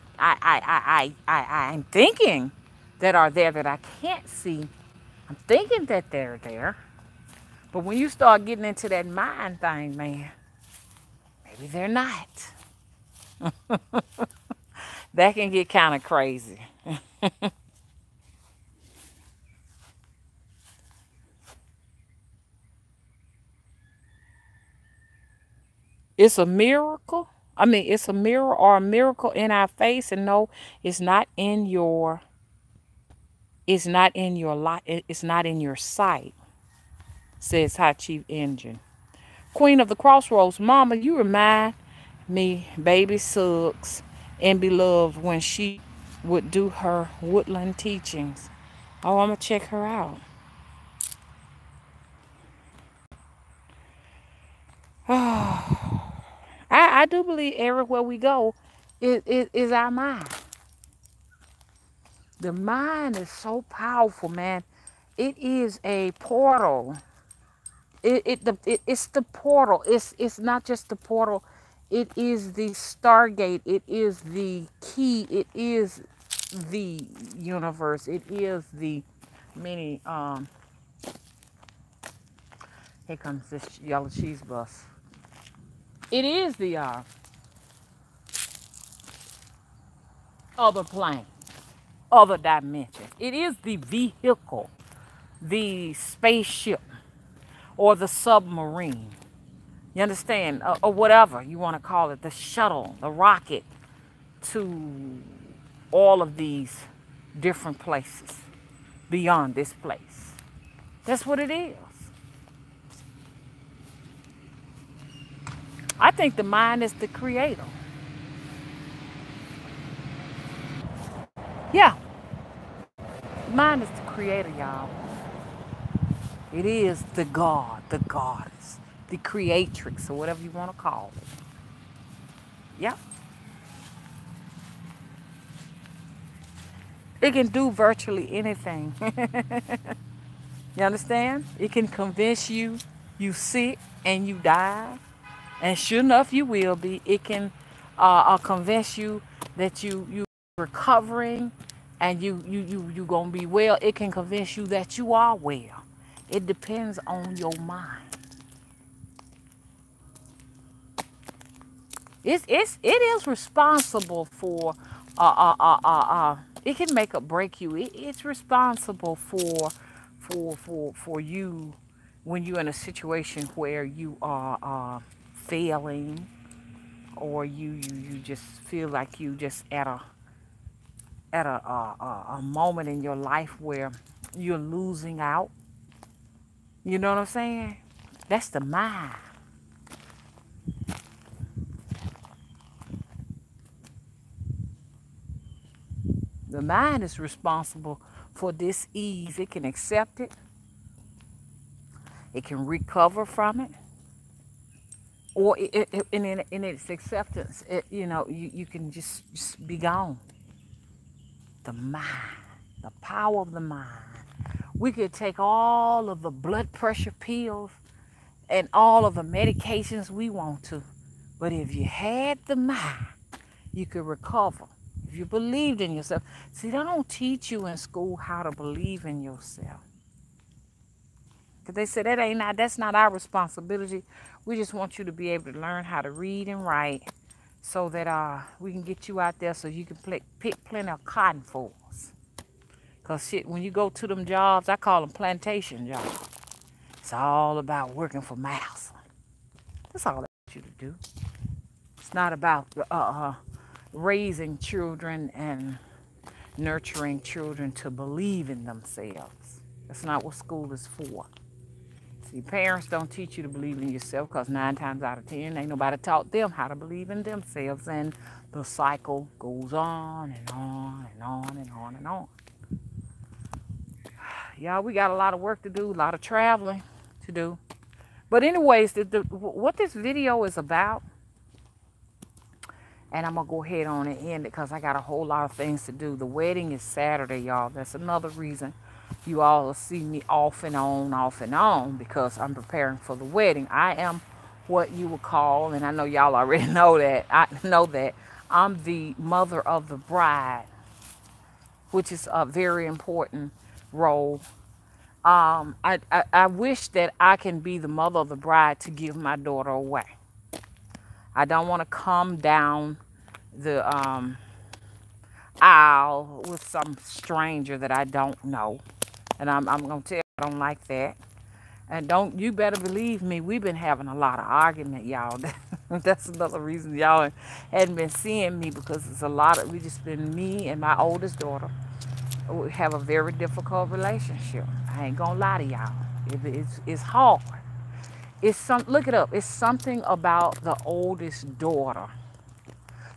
thinking that are there that I can't see, I'm thinking that they're there. But when you start getting into that mind thing, man, maybe they're not. That can get kind of crazy. It's a miracle. I mean, it's a mirror or a miracle in our face, and no, it's not in your. It's not in your light. It's not in your sight. Says High Chief Engine. Queen of the Crossroads, Mama, you remind me, Baby Suggs and Beloved, when she would do her woodland teachings. Oh, I'm gonna check her out. I do believe everywhere we go is our mind. The mind is so powerful, man. It is a portal. It's the portal. It's not just the portal. It is the stargate. It is the key. It is the universe. It is the many. Here comes this yellow cheese bus. It is the other plane, other dimension. It is the vehicle, the spaceship, or the submarine. You understand? Or whatever you want to call it, the shuttle, the rocket to all of these different places beyond this place. That's what it is. I think the mind is the creator. Yeah, the mind is the creator, y'all. It is the God, the goddess, the creatrix, or whatever you want to call it. Yeah. It can do virtually anything. You understand? It can convince you sick and you die. And sure enough, you will be. It can convince you that you recovering and you gonna be well. It can convince you that you are well. It depends on your mind. It is responsible for it can make or break you. It's responsible for you when you're in a situation where you are failing, or you just feel like you just at a moment in your life where you're losing out. You know what I'm saying? That's the mind. The mind is responsible for this ease. It can accept it. It can recover from it. Or in its acceptance, you can just be gone. The mind, the power of the mind. We could take all of the blood pressure pills and all of the medications we want to. But if you had the mind, you could recover. If you believed in yourself. See, they don't teach you in school how to believe in yourself. Because they said that's not our responsibility. We just want you to be able to learn how to read and write so that we can get you out there so you can pick plenty of cotton for us. Because shit, when you go to them jobs, I call them plantation jobs. It's all about working for master. That's all I want you to do. It's not about raising children and nurturing children to believe in themselves. That's not what school is for. See, parents don't teach you to believe in yourself because 9 times out of 10, ain't nobody taught them how to believe in themselves. And the cycle goes on and on and on and on and on. Y'all, we got a lot of work to do, a lot of traveling to do. But anyways, what this video is about, and I'm going to go ahead on and end it because I got a whole lot of things to do. The wedding is Saturday, y'all. That's another reason you all will see me off and on, because I'm preparing for the wedding. I am what you would call, and I know y'all already know that, I'm the mother of the bride, which is a very important role. I wish that I can be the mother of the bride to give my daughter away. I don't want to come down the aisle with some stranger that I don't know. And I'm going to tell you, I don't like that. And you better believe me, we've been having a lot of argument, y'all. That's another reason y'all hadn't been seeing me, because it's we just been, me and my oldest daughter, we have a very difficult relationship. I ain't going to lie to y'all. It's hard. Look it up. It's something about the oldest daughter.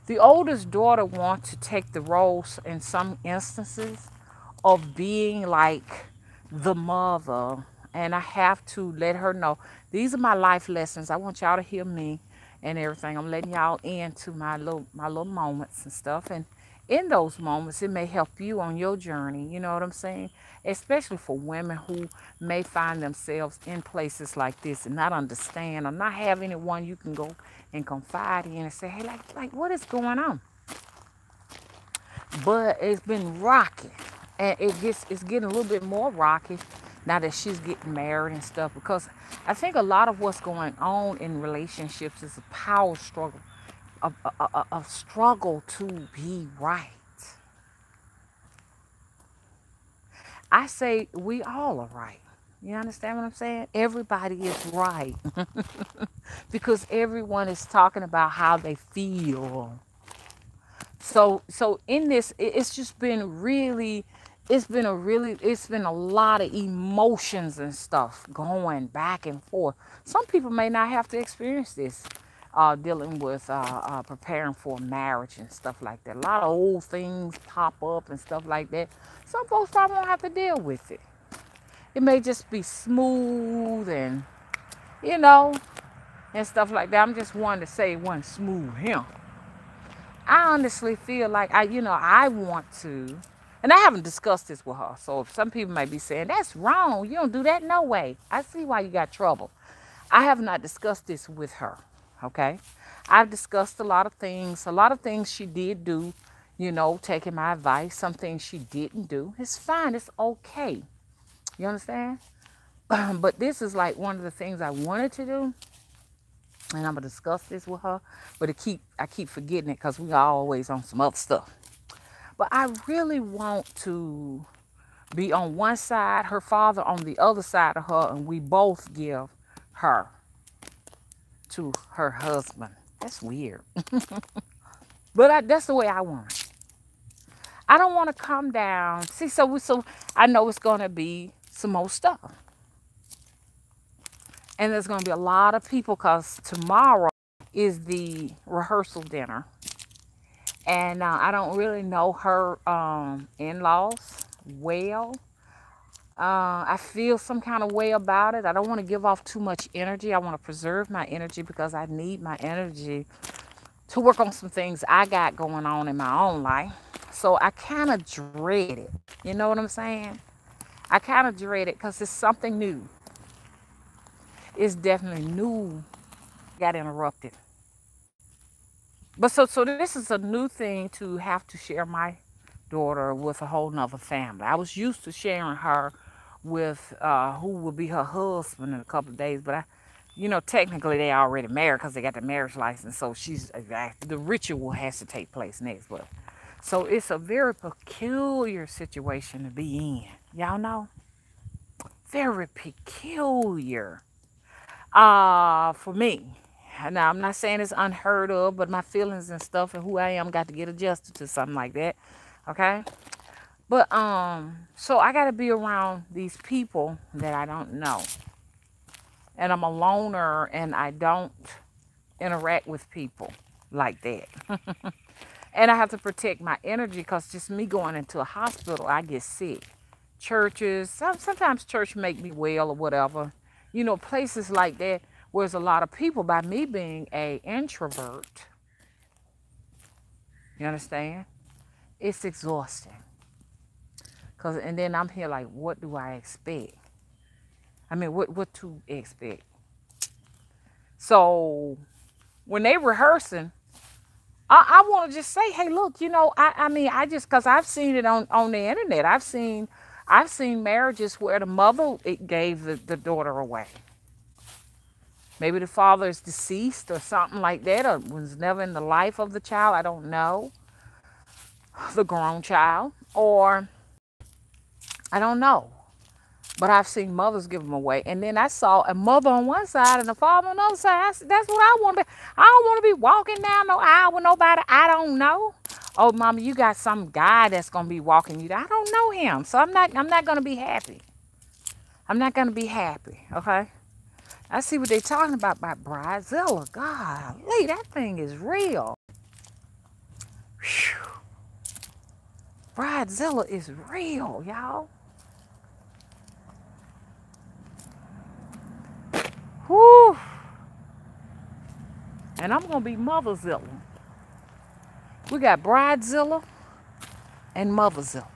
The oldest daughter wants to take the roles in some instances of being like the mother. And I have to let her know, these are my life lessons. I want y'all to hear me and everything. I'm letting y'all into my little moments and stuff. And in those moments, it may help you on your journey. You know what I'm saying? Especially for women who may find themselves in places like this and not understand, or not have anyone you can go and confide in and say, hey, like what is going on? But it's been rocky, and it's getting a little bit more rocky now that she's getting married and stuff, because I think a lot of what's going on in relationships is a power struggle, a struggle to be right. I say we all are right. You understand what I'm saying? Everybody is right. Because everyone is talking about how they feel. So in this, it's just been really, it's been a lot of emotions and stuff going back and forth. Some people may not have to experience this, dealing with preparing for marriage and stuff like that. A lot of old things pop up and stuff like that. Some folks probably won't have to deal with it. It may just be smooth and, and stuff like that. I'm just one to say it wasn't smooth here. I honestly feel like I want to, and I haven't discussed this with her. So some people might be saying, that's wrong. You don't do that. No way. I see why you got trouble. I have not discussed this with her. Okay. I've discussed a lot of things she did do taking my advice. Some things she didn't do. It's fine. It's okay. You understand? But this is like one of the things I wanted to do, and I'm gonna discuss this with her. But I keep forgetting it because we are always on some other stuff. But I really want to be on one side, her father on the other side of her, and we both give her to her husband. That's weird. But that's the way I want it. I don't want to come down. See, so I know it's going to be some more stuff. And there's going to be a lot of people because tomorrow is the rehearsal dinner. And I don't really know her in-laws well. I feel some kind of way about it. I don't want to give off too much energy. I want to preserve my energy because I need my energy to work on some things I got going on in my own life. So I kind of dread it. You know what I'm saying? I kind of dread it because it's something new. It's definitely new. Got interrupted. But so this is a new thing to have to share my daughter with a whole nother family. I was used to sharing her with who will be her husband in a couple of days, but technically they already married because they got the marriage license. So the ritual has to take place next. But so it's a very peculiar situation to be in. Y'all know, very peculiar. For me. Now, I'm not saying it's unheard of, but my feelings and stuff and who I am got to get adjusted to something like that. Okay? But, so I got to be around these people that I don't know. And I'm a loner and I don't interact with people like that. And I have to protect my energy because just me going into a hospital, I get sick. Churches, sometimes church make me well or whatever. Places like that where there's a lot of people. By me being an introvert, you understand? It's exhausting. And then I'm here like, what do I expect? I mean, what to expect? So when they rehearsing, I want to just say, hey, look, because I've seen it on the internet. I've seen marriages where the mother gave the daughter away. Maybe the father is deceased or something like that, or was never in the life of the child. I don't know. The grown child. Or, I don't know. But I've seen mothers give them away. And then I saw a mother on one side and a father on the other side. That's what I want to be. I don't want to be walking down no aisle with nobody I don't know. Oh, mama, you got some guy that's going to be walking you. I don't know him. So I'm not going to be happy. I'm not going to be happy. Okay? I see what they're talking about by Bridezilla. Golly, that thing is real. Whew. Bridezilla is real, y'all. Whew. And I'm going to be Motherzilla. We got Bridezilla and Motherzilla.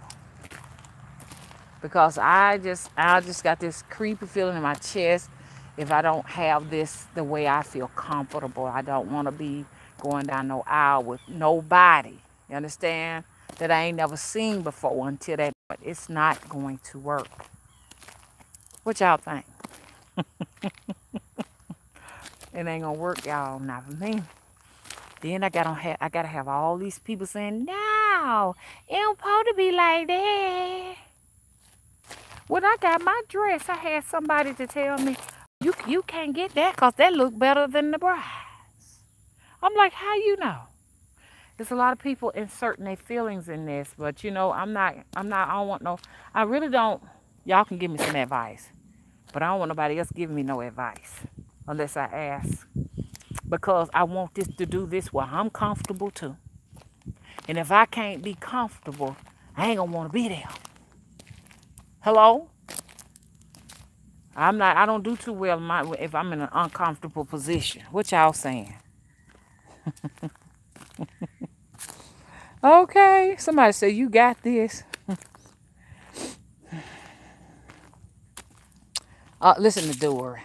Because I just got this creepy feeling in my chest. If I don't have this the way I feel comfortable, I don't want to be going down no aisle with nobody. You understand? That I ain't never seen before until that. But it's not going to work. What y'all think? It ain't gonna work, y'all. Not for me. Then I gotta have all these people saying, "No, it don't supposed to be like that." When I got my dress, I had somebody to tell me, "You can't get that because that look better than the bride's." I'm like, "How you know?" There's a lot of people inserting their feelings in this, but I don't want no. I really don't. Y'all can give me some advice, but I don't want nobody else giving me no advice. Unless I ask. Because I want this to do this where I'm comfortable too. And if I can't be comfortable, I ain't gonna want to be there. Hello? I don't do too well if I'm in an uncomfortable position. What y'all saying? Okay. Somebody say you got this. Listen to Dory.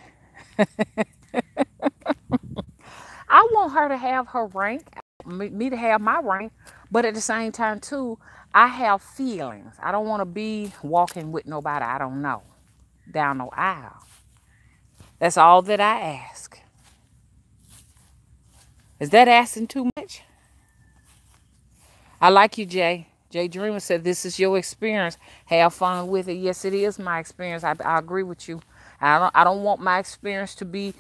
I want her to have her rank. me to have my rank, but at the same time too, I have feelings. I don't want to be walking with nobody I don't know down no aisle. That's all that I ask. Is that asking too much? I like you, Jay. Jay Dreamer said, this is your experience. Have fun with it. Yes, it is my experience. I agree with you. I don't want my experience to be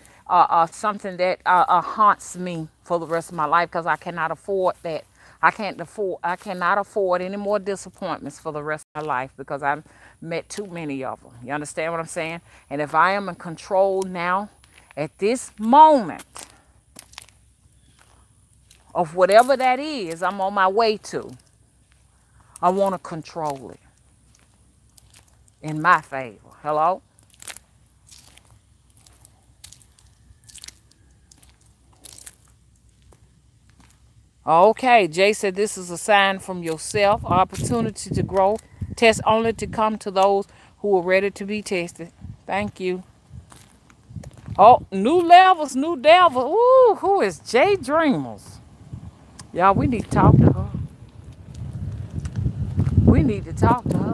something that haunts me for the rest of my life, because I cannot afford that. I cannot afford any more disappointments for the rest of my life, because I've met too many of them. You understand what I'm saying? And if I am in control now, at this moment, of whatever that is I'm on my way to, I want to control it in my favor. Hello? Okay, Jay said this is a sign from yourself, opportunity to grow. Test only to come to those who are ready to be tested. Thank you. Oh, new levels, new devil. Ooh, who is Jay Dreamers? Y'all, we need to talk to her. We need to talk to her.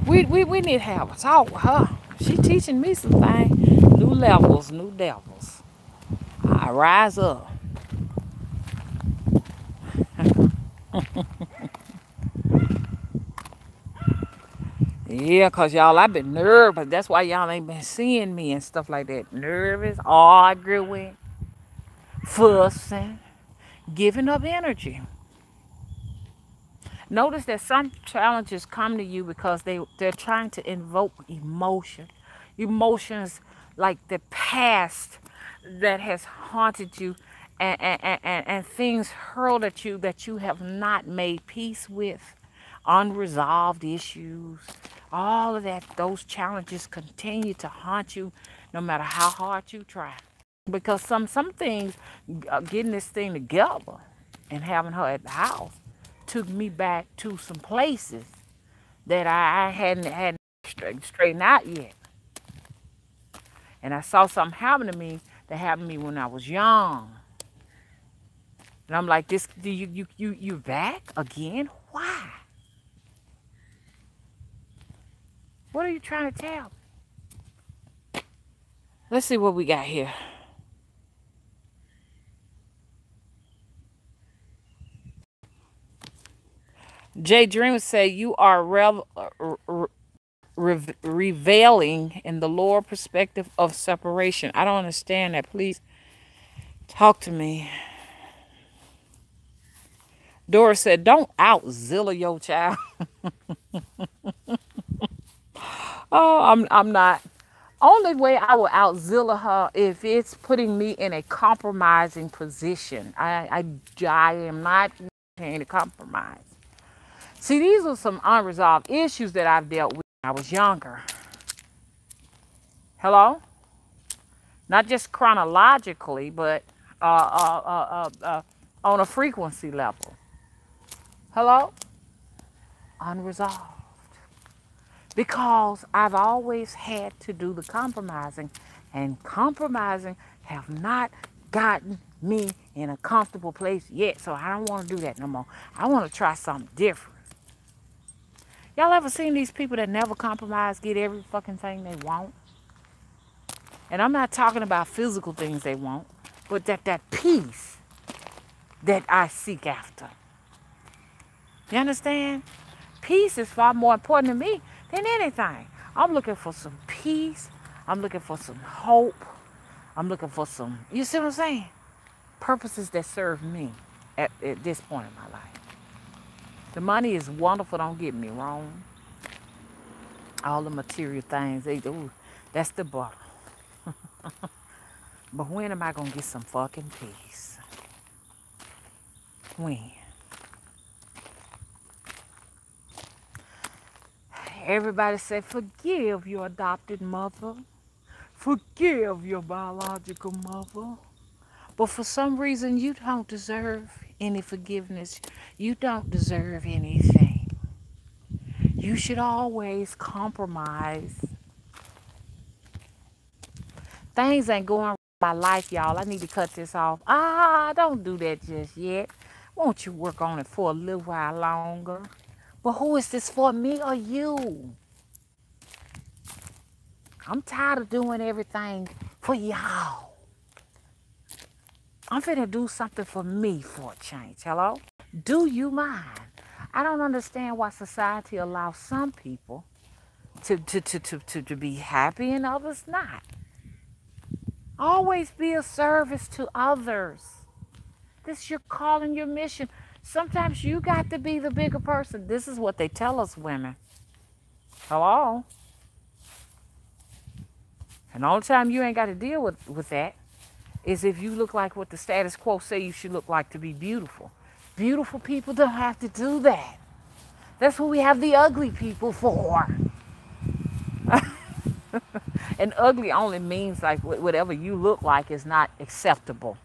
We need to have a talk with her. She teaching me some things. New levels, new devils. I rise up. Yeah, because y'all, I've been nervous. That's why y'all ain't been seeing me and stuff like that. Nervous, arguing, fussing, giving up energy. Notice that some challenges come to you because they're trying to invoke emotion. Emotions like the past that has haunted you, and things hurled at you that you have not made peace with, unresolved issues. All of that, those challenges continue to haunt you no matter how hard you try. Because some things, getting this thing together and having her at the house, took me back to some places that I hadn't straightened out yet. And I saw something happen to me that happened to me when I was young. And I'm like, this, you back again? Why? What are you trying to tell me? Let's see what we got here. Jay Dreamer say you are revealing in the lower perspective of separation. I don't understand that. Please talk to me. Dora said, don't out-zilla your child. Oh, I'm not. Only way I will out-zilla her if it's putting me in a compromising position. I am not going to compromise. See, these are some unresolved issues that I've dealt with when I was younger. Hello? Not just chronologically, but on a frequency level. Hello? Unresolved. Because I've always had to do the compromising, and compromising have not gotten me in a comfortable place yet, so I don't want to do that no more. I want to try something different. Y'all ever seen these people that never compromise get every fucking thing they want? And I'm not talking about physical things they want, but that peace that I seek after. You understand? Peace is far more important to me than anything. I'm looking for some peace. I'm looking for some hope. I'm looking for some, you see what I'm saying? Purposes that serve me at this point in my life. The money is wonderful, don't get me wrong. All the material things, they do, that's the bottom. But when am I going to get some fucking peace? When? Everybody say, forgive your adopted mother. Forgive your biological mother. But for some reason, you don't deserve any forgiveness. You don't deserve anything. You should always compromise. Things ain't going my life, y'all. I need to cut this off. Ah, don't do that just yet. Won't you work on it for a little while longer? But who is this for, me or you? I'm tired of doing everything for y'all. I'm finna do something for me for a change. Hello? Do you mind? I don't understand why society allows some people to be happy and others not. Always be a service to others. This is your calling, your mission. Sometimes you got to be the bigger person. This is what they tell us women. Hello? And the only time you ain't got to deal with that is if you look like what the status quo say you should look like to be beautiful. Beautiful people don't have to do that. That's what we have the ugly people for. And ugly only means like whatever you look like is not acceptable.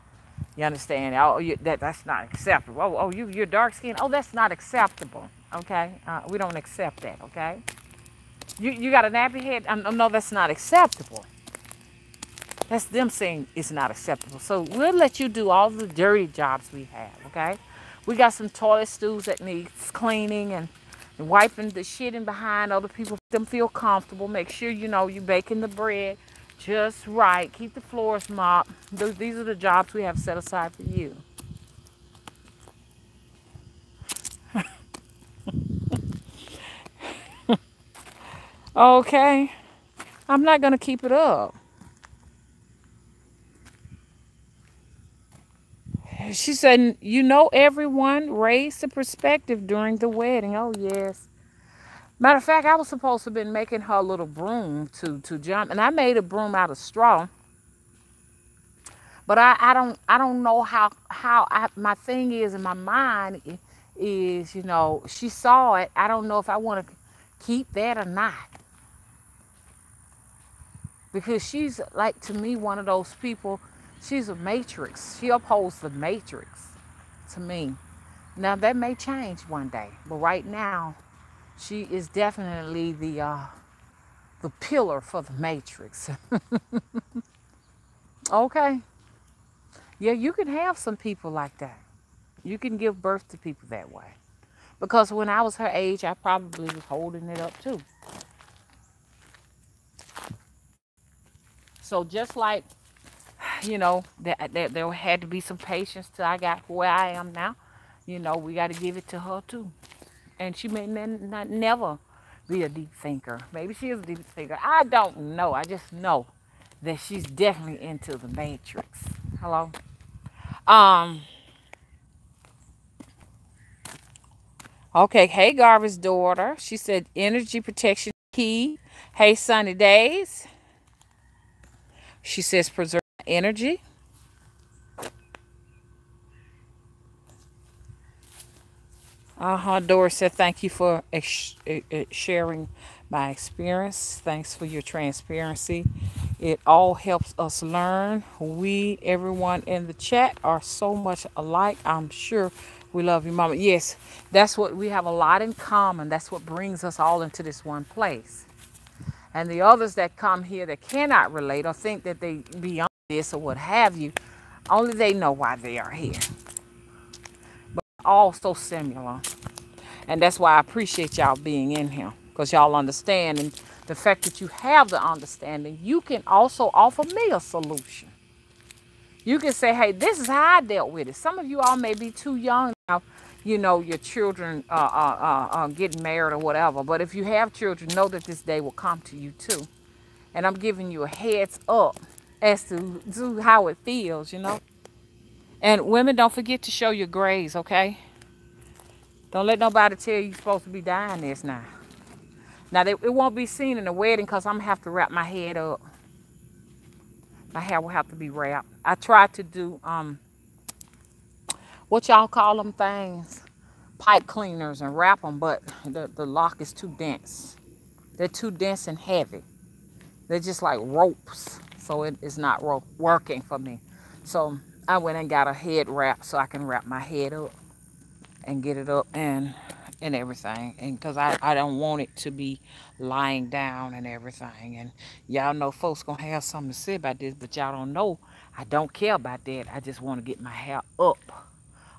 You understand? Oh, that's not acceptable. Oh, you're dark skinned. Oh, that's not acceptable. Okay, we don't accept that. Okay, you got a nappy head. No, that's not acceptable. That's them saying it's not acceptable. So we'll let you do all the dirty jobs we have. Okay, we got some toilet stools that needs cleaning and wiping the shit in behind other people, make them feel comfortable. Make sure you baking the bread just right. Keep the floors mopped. These are the jobs we have set aside for you. Okay, I'm not gonna keep it up. She said, everyone raised the perspective during the wedding. Oh yes. Matter of fact, I was supposed to have been making her a little broom to jump, and I made a broom out of straw. But I don't know how my thing is in my mind is, she saw it. I don't know if I want to keep that or not. Because she's like, to me, one of those people, she's a matrix. She upholds the matrix to me. Now that may change one day, but right now she is definitely the pillar for the matrix. Okay. Yeah, you can have some people like that. You can give birth to people that way. Because when I was her age, I probably was holding it up too. So just like, there had to be some patience till I got where I am now. We got to give it to her too. And she may not never be a deep thinker. Maybe she is a deep thinker. I don't know. I just know that she's definitely into the matrix. Hello? Okay, hey Garvin's daughter. She said energy protection key. Hey sunny days. She says preserve energy. Doris said thank you for sharing my experience. Thanks for your transparency. It all helps us learn. Everyone in the chat are so much alike. I'm sure we love you, Mama. Yes, that's what we have, a lot in common. That's what brings us all into this one place. And the others that come here that cannot relate or think that they beyond this or what have you, only they know why they are here. But all so similar. And that's why I appreciate y'all being in here, because y'all understand. And the fact that you have the understanding, you can also offer me a solution. You can say, hey, this is how I dealt with it. Some of you all may be too young now, your children getting married or whatever. But if you have children, know that this day will come to you too. And I'm giving you a heads up as to how it feels, And women, don't forget to show your grays, okay? Don't let nobody tell you you're supposed to be dying this now. Now, it won't be seen in the wedding because I'm going to have to wrap my head up. My hair will have to be wrapped. I tried to do, what y'all call them things? Pipe cleaners, and wrap them, but the lock is too dense. They're too dense and heavy. They're just like ropes. So it is not working for me. So I went and got a head wrap so I can wrap my head up and get it up and and everything, and because I don't want it to be lying down and everything. And y'all know folks gonna have something to say about this, but y'all don't know I don't care about that. I just want to get my hair up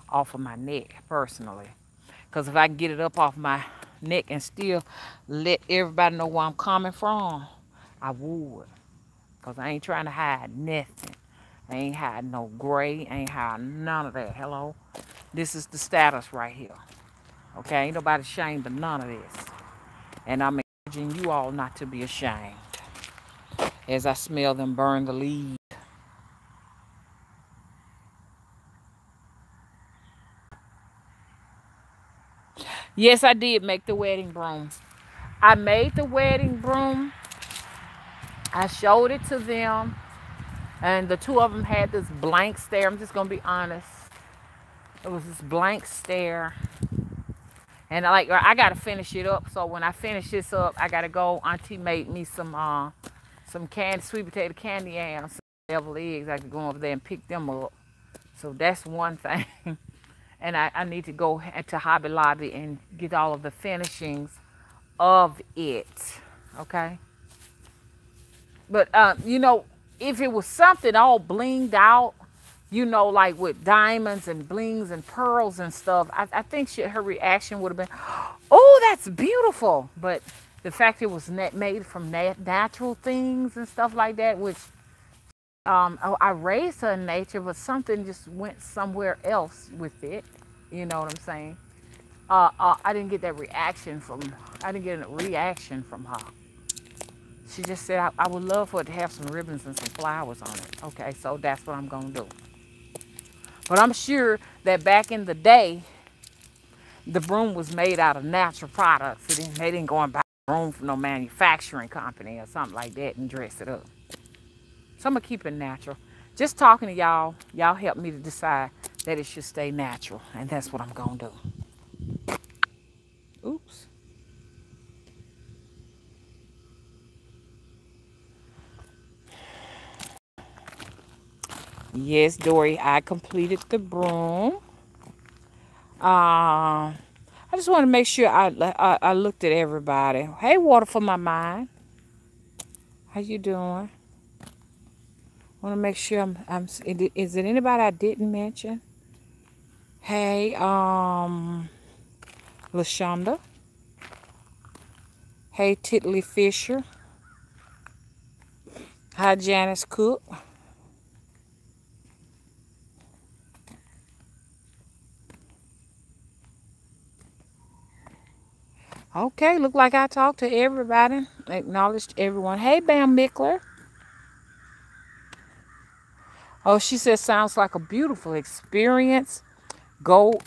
off of my neck personally, because if I can get it up off my neck and still let everybody know where I'm coming from, I would. Because I ain't trying to hide nothing. I ain't hiding no gray. I ain't hiding none of that. Hello? This is the status right here. Okay? Ain't nobody ashamed of none of this. And I'm encouraging you all not to be ashamed as I smell them burn the leaves. Yes, I did make the wedding broom. I made the wedding broom. I showed it to them. And the two of them had this blank stare. I'm just going to be honest. It was this blank stare. And I got to finish it up. So when I finish this up, I got to go. Auntie made me some candy, sweet potato candy and some deviled eggs. I could go over there and pick them up. So that's one thing. And I need to go to Hobby Lobby and get all of the finishings of it. Okay? But, if it was something all blinged out, like with diamonds and blings and pearls and stuff, I think her reaction would have been, oh, that's beautiful. But the fact it was made from natural things and stuff like that, which I raised her in nature, but something just went somewhere else with it. You know what I'm saying? I didn't get that reaction I didn't get a reaction from her. She just said, I would love for it to have some ribbons and some flowers on it. Okay, so that's what I'm going to do. But I'm sure that back in the day, the broom was made out of natural products. They didn't go and buy a broom from no manufacturing company or something like that and dress it up. So I'm going to keep it natural. Just talking to y'all help me to decide that it should stay natural. And that's what I'm going to do. Oops. Yes, Dory, I completed the broom. I just want to make sure I looked at everybody. Hey, Water for My Mind. How you doing? Want to make sure is it anybody I didn't mention? Hey, LaShonda. Hey, Titley Fisher. Hi, Janice Cook. Okay, look like I talked to everybody. Acknowledged everyone. Hey, Bam Mickler. Oh, she says, sounds like a beautiful experience. Go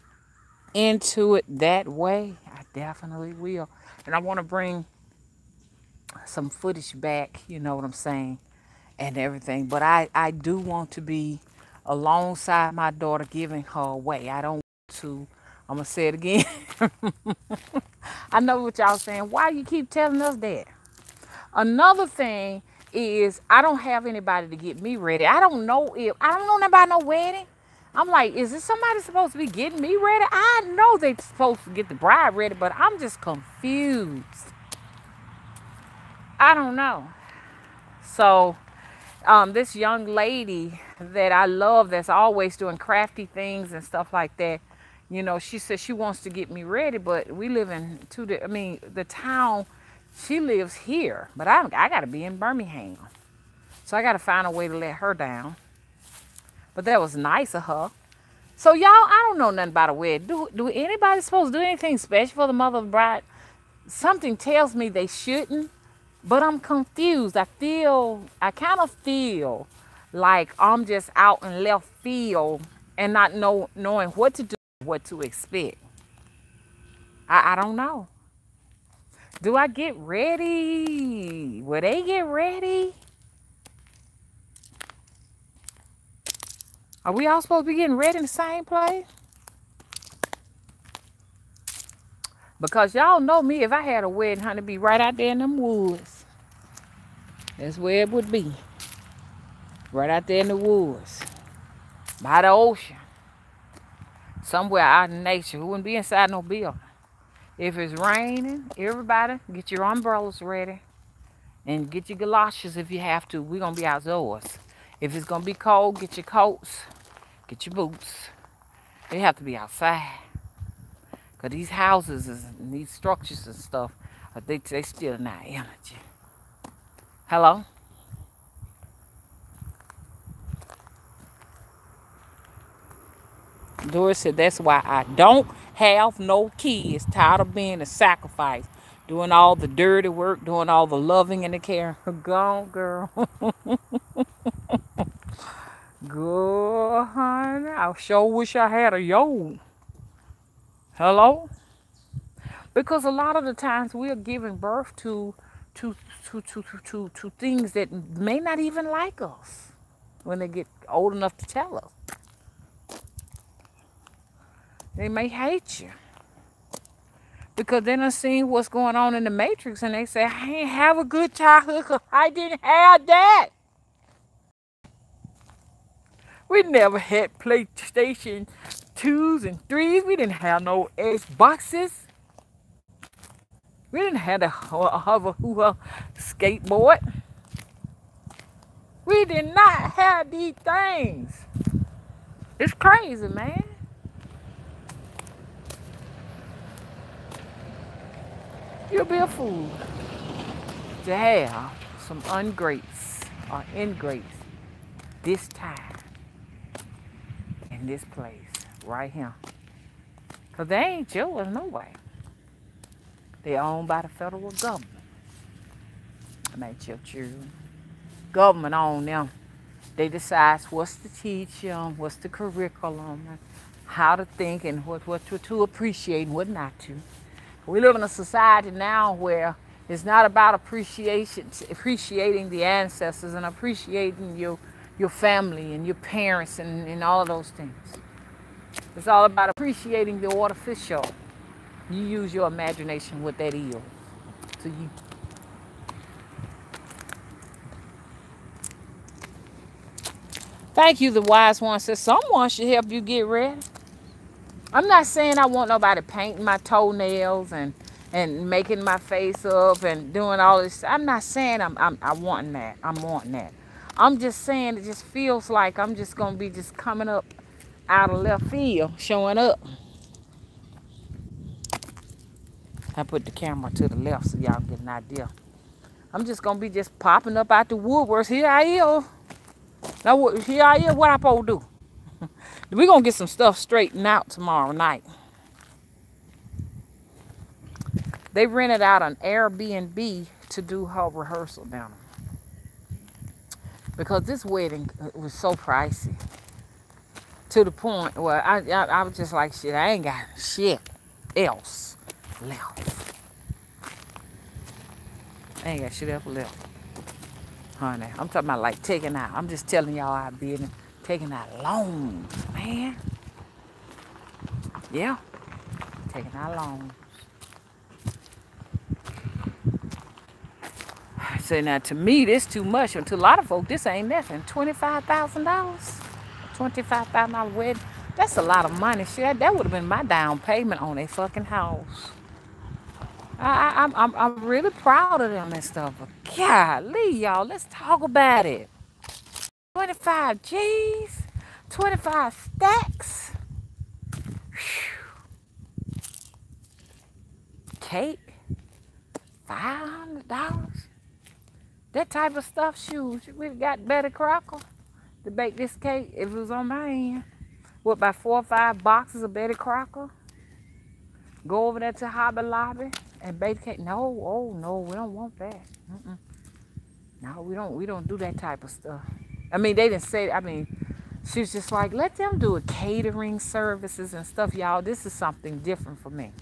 into it that way. I definitely will. And I want to bring some footage back, you know what I'm saying, and everything. But I do want to be alongside my daughter, giving her away. I don't want to, I'm going to say it again. I know what y'all saying. Why you keep telling us that? Another thing is I don't have anybody to get me ready. I don't know nothing about no wedding. I'm like, is this somebody supposed to be getting me ready? I know they're supposed to get the bride ready, but I'm just confused. I don't know. So this young lady that I love that's always doing crafty things and stuff like that, she says she wants to get me ready, but we live in the town, she lives here, but I got to be in Birmingham. So I got to find a way to let her down. But that was nice of her. So y'all, I don't know nothing about a wedding. Do anybody supposed to do anything special for the mother of the bride? Something tells me they shouldn't, but I'm confused. I kind of feel like I'm just out in left field and not knowing what to do, what to expect. I don't know. Do I get ready? Will they get ready? Are we all supposed to be getting ready in the same place? Because y'all know me, if I had a wedding, honey, it'd be right out there in them woods. That's where it would be. Right out there in the woods. By the ocean. Somewhere out in nature. We wouldn't be inside no building. If it's raining, everybody get your umbrellas ready and get your galoshes if you have to. We're going to be outdoors. If it's going to be cold, get your coats, get your boots. They have to be outside. Because these houses and these structures and stuff, they still not energy. Hello? Doris said, that's why I don't have no kids. Tired of being a sacrifice. Doing all the dirty work, doing all the loving and the care. Gone, girl. Good, honey. I sure wish I had a yo. Hello? Because a lot of the times we are giving birth to, to things that may not even like us when they get old enough to tell us. They may hate you because they done seen what's going on in the Matrix and they say, I ain't have a good childhood because I didn't have that. We never had PlayStation 2s and 3s. We didn't have no Xboxes. We didn't have a skateboard. We did not have these things. It's crazy, man. You'll be a fool to have some ungrace or ingrace this time in this place right here. Because they ain't yours no way. They're owned by the federal government. Them ain't your children. Government own them. They decide what's to teach them, what's the curriculum, and how to think and what to appreciate and what not to. We live in a society now where it's not about appreciating the ancestors and appreciating your family and your parents and all of those things. It's all about appreciating the artificial. You use your imagination what that is to you. Thank you, the wise one says someone should help you get ready. I'm not saying I want nobody painting my toenails and making my face up and doing all this. I'm not saying I'm wanting that. I'm wanting that. I'm just saying it just feels like I'm just gonna be just coming up out of left field, showing up. I put the camera to the left so y'all get an idea. I'm just gonna be just popping up out the woodworks. Here I am. Now here I am. What I supposed to do? We're going to get some stuff straightened out tomorrow night. They rented out an Airbnb to do her rehearsal down there. Because this wedding was so pricey. To the point where I was just like, shit, I ain't got shit else left. I ain't got shit else left. Honey, I'm talking about like taking out. I'm just telling y'all I've been taking out loans, man. Yeah, taking out loans. I say now to me this too much, and to a lot of folk this ain't nothing. $25,000, $25,000 wedding. That's a lot of money. Shit, that would have been my down payment on a fucking house. I'm really proud of them and stuff. But golly, y'all, let's talk about it. 25 G's, 25 stacks. Whew. Cake, $500. That type of stuff, shoes. We got Betty Crocker to bake this cake if it was on my end. What, about 4 or 5 boxes of Betty Crocker? Go over there to Hobby Lobby and bake cake. No, oh no, we don't want that. No, we don't do that type of stuff. I mean, they didn't say, I mean, she was just like, let them do it. Catering services and stuff, y'all. This is something different for me.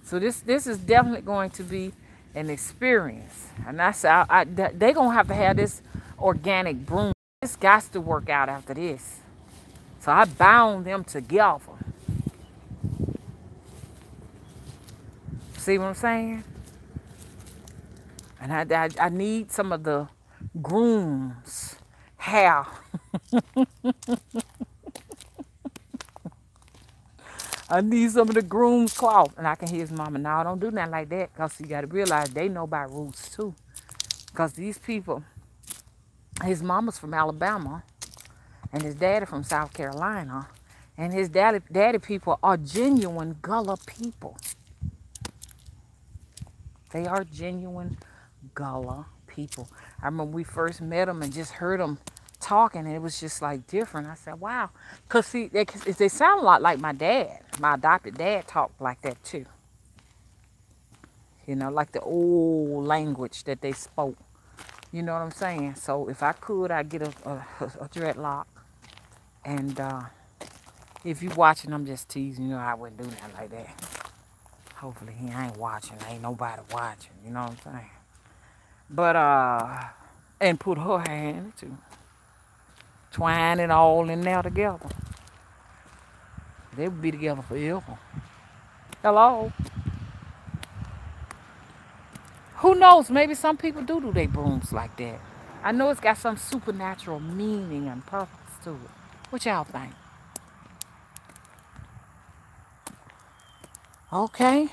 So this is definitely going to be an experience. And I said, they're going to have this organic broom. This got to work out after this. So I bound them together. See what I'm saying? And I need some of the groom's hair. I need some of the groom's cloth. And I can hear his mama, no, don't do nothing like that. Because you got to realize they know about roots too. Because these people, his mama's from Alabama and his daddy from South Carolina. And his daddy people are genuine Gullah people. They are genuine Gullah people. I remember we first met them and just heard them talking, and it was just like different. I said, wow. Because see, they sound a lot like my dad. My adopted dad talked like that too. You know, like the old language that they spoke. You know what I'm saying? So if I could, I'd get a dreadlock. And if you watching, I'm just teasing you. I wouldn't do nothing like that. Hopefully he ain't watching. Ain't nobody watching. You know what I'm saying? But, and put her hand too. Twine it all in there together. They would be together forever. Hello? Who knows? Maybe some people do their brooms like that. I know it's got some supernatural meaning and purpose to it. What y'all think? Okay.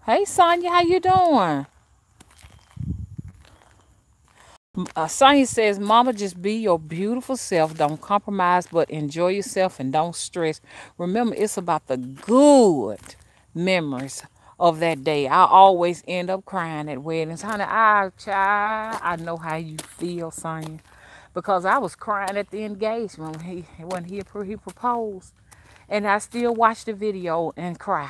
Hey, Sonya, how you doing? Sonya says, Mama, just be your beautiful self. Don't compromise, but enjoy yourself and don't stress. Remember, it's about the good memories of that day. I always end up crying at weddings. Honey, I know how you feel, Sonya. Because I was crying at the engagement when he proposed. And I still watch the video and cry.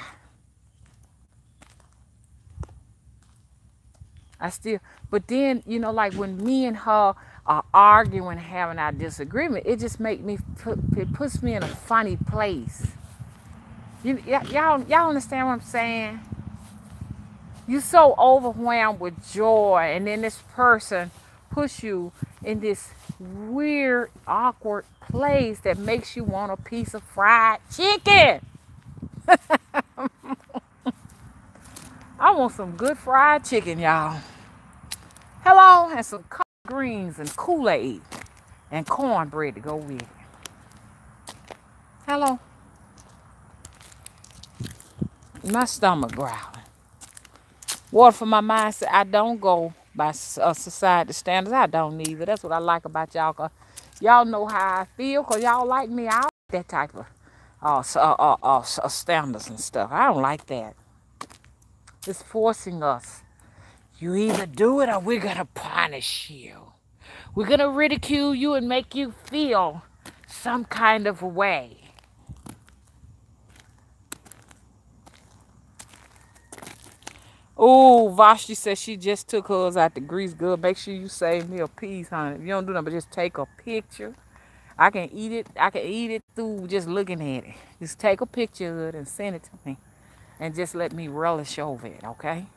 But then, you know, like when me and her are arguing, having our disagreement, it just it puts me in a funny place. Y'all understand what I'm saying? You're so overwhelmed with joy, and then this person puts you in this weird, awkward place that makes you want a piece of fried chicken. I want some good fried chicken, y'all. Hello, and some collard greens and Kool-Aid and cornbread to go with it. Hello. My stomach growling. Water for my mind said I don't go by society standards. I don't either. That's what I like about y'all. Cause y'all know how I feel. Because y'all like me. I don't like that type of standards and stuff. I don't like that. It's forcing us. You either do it or we're going to punish you. We're going to ridicule you and make you feel some kind of way. Oh, Vashti says she just took hers out the grease good. Make sure you save me a piece, honey. If you don't do nothing but just take a picture. I can eat it. I can eat it through just looking at it. Just take a picture of it and send it to me. And just let me relish over it, okay?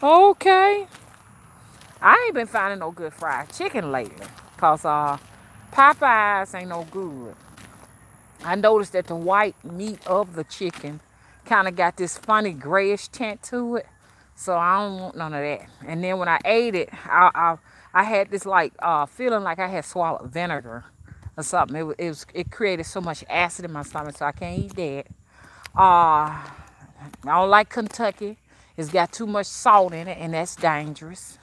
Okay. I ain't been finding no good fried chicken lately. Because Popeyes ain't no good. I noticed that the white meat of the chicken kind of got this funny grayish tint to it. So I don't want none of that. And then when I ate it, I had this like feeling like I had swallowed vinegar or something. It created so much acid in my stomach, so I can't eat that. I don't like Kentucky. It's got too much salt in it, and that's dangerous.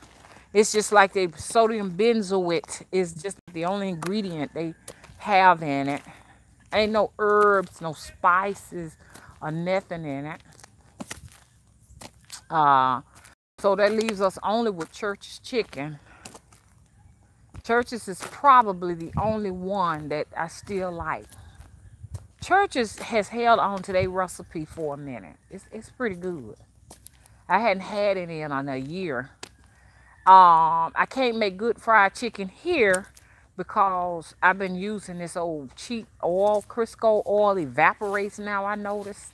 It's just like the sodium benzoate is just the only ingredient they have in it. Ain't no herbs, no spices, or nothing in it. So that leaves us only with Church's chicken. Church's is probably the only one that I still like. Church's has held on to their recipe for a minute. It's pretty good. I hadn't had it in a year. I can't make good fried chicken here because I've been using this old cheap oil. Crisco oil evaporates now, I noticed.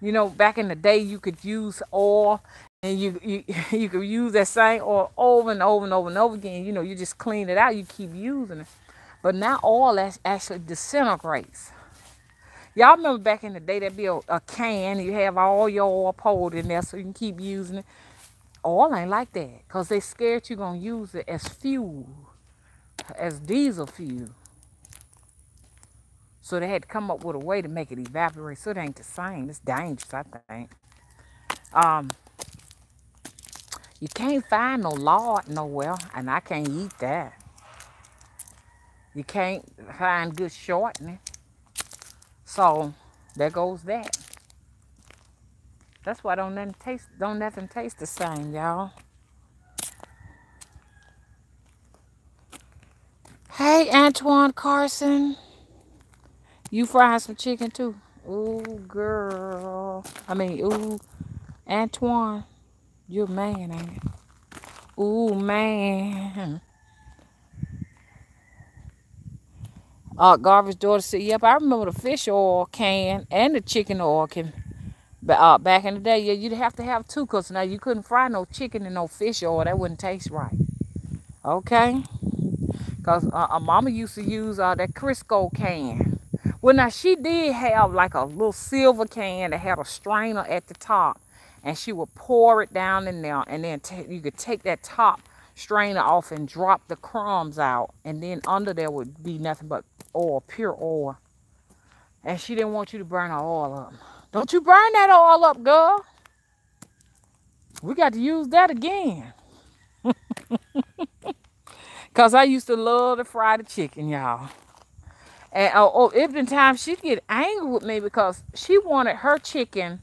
You know, back in the day, you could use oil and you could use that same oil over and over and over and over again. You know, you just clean it out. You keep using it. But now oil actually disintegrates. Y'all remember back in the day, there'd be a can. You have all your oil poured in there so you can keep using it. Oil ain't like that because they scared you're going to use it as fuel. as diesel fuel. So they had to come up with a way to make it evaporate. So it ain't the same. It's dangerous, I think. Um, you can't find no lard nowhere, and I can't eat that. You can't find good shortening. So there goes that. That's why don't nothing taste the same, y'all. Hey, Antoine Carson. You frying some chicken too? Ooh, girl. Ooh, Antoine. You're a man, ain't it? Ooh, man. Garvey's daughter said, yep, I remember the fish oil can and the chicken oil can. But back in the day, yeah, you'd have to have two, because now you couldn't fry no chicken in no fish oil. That wouldn't taste right. Okay? Because mama used to use that Crisco can. Well, now, she did have like a little silver can that had a strainer at the top. And she would pour it down in there. And then you could take that top strainer off and drop the crumbs out. And then under there would be nothing but oil, pure oil. And she didn't want you to burn her oil up. Don't you burn that oil up, girl. We got to use that again. Because I used to love to fry the chicken, y'all. And every time she'd get angry with me because she wanted her chicken.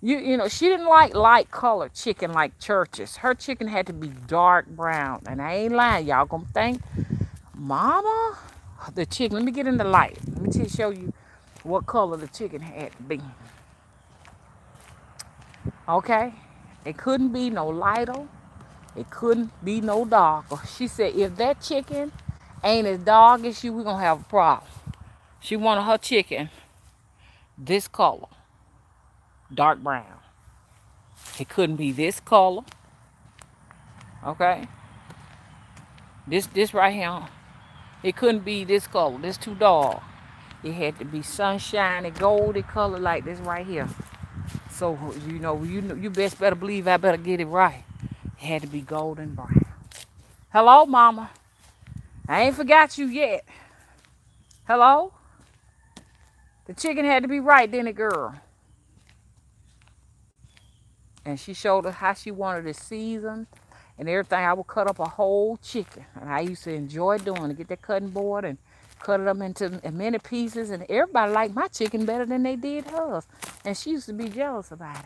You know, she didn't like light colored chicken like Church's. Her chicken had to be dark brown. And I ain't lying. Y'all gonna think, Mama, the chicken. Let me get in the light. Let me show you what color the chicken had to be. Okay? It couldn't be no lighter. It couldn't be no darker. She said, if that chicken ain't as dark as you, we're going to have a problem. She wanted her chicken this color, dark brown. It couldn't be this color. Okay? This right here, it couldn't be this color. This too dark. It had to be sunshiny, goldy color like this right here. So, you best better believe I better get it right. It had to be golden brown. Hello, Mama. I ain't forgot you yet. Hello? The chicken had to be right, didn't it, girl? And she showed us how she wanted it seasoned and everything. I would cut up a whole chicken. And I used to enjoy doing it. Get that cutting board and cut it up into many pieces. And everybody liked my chicken better than they did hers. And she used to be jealous about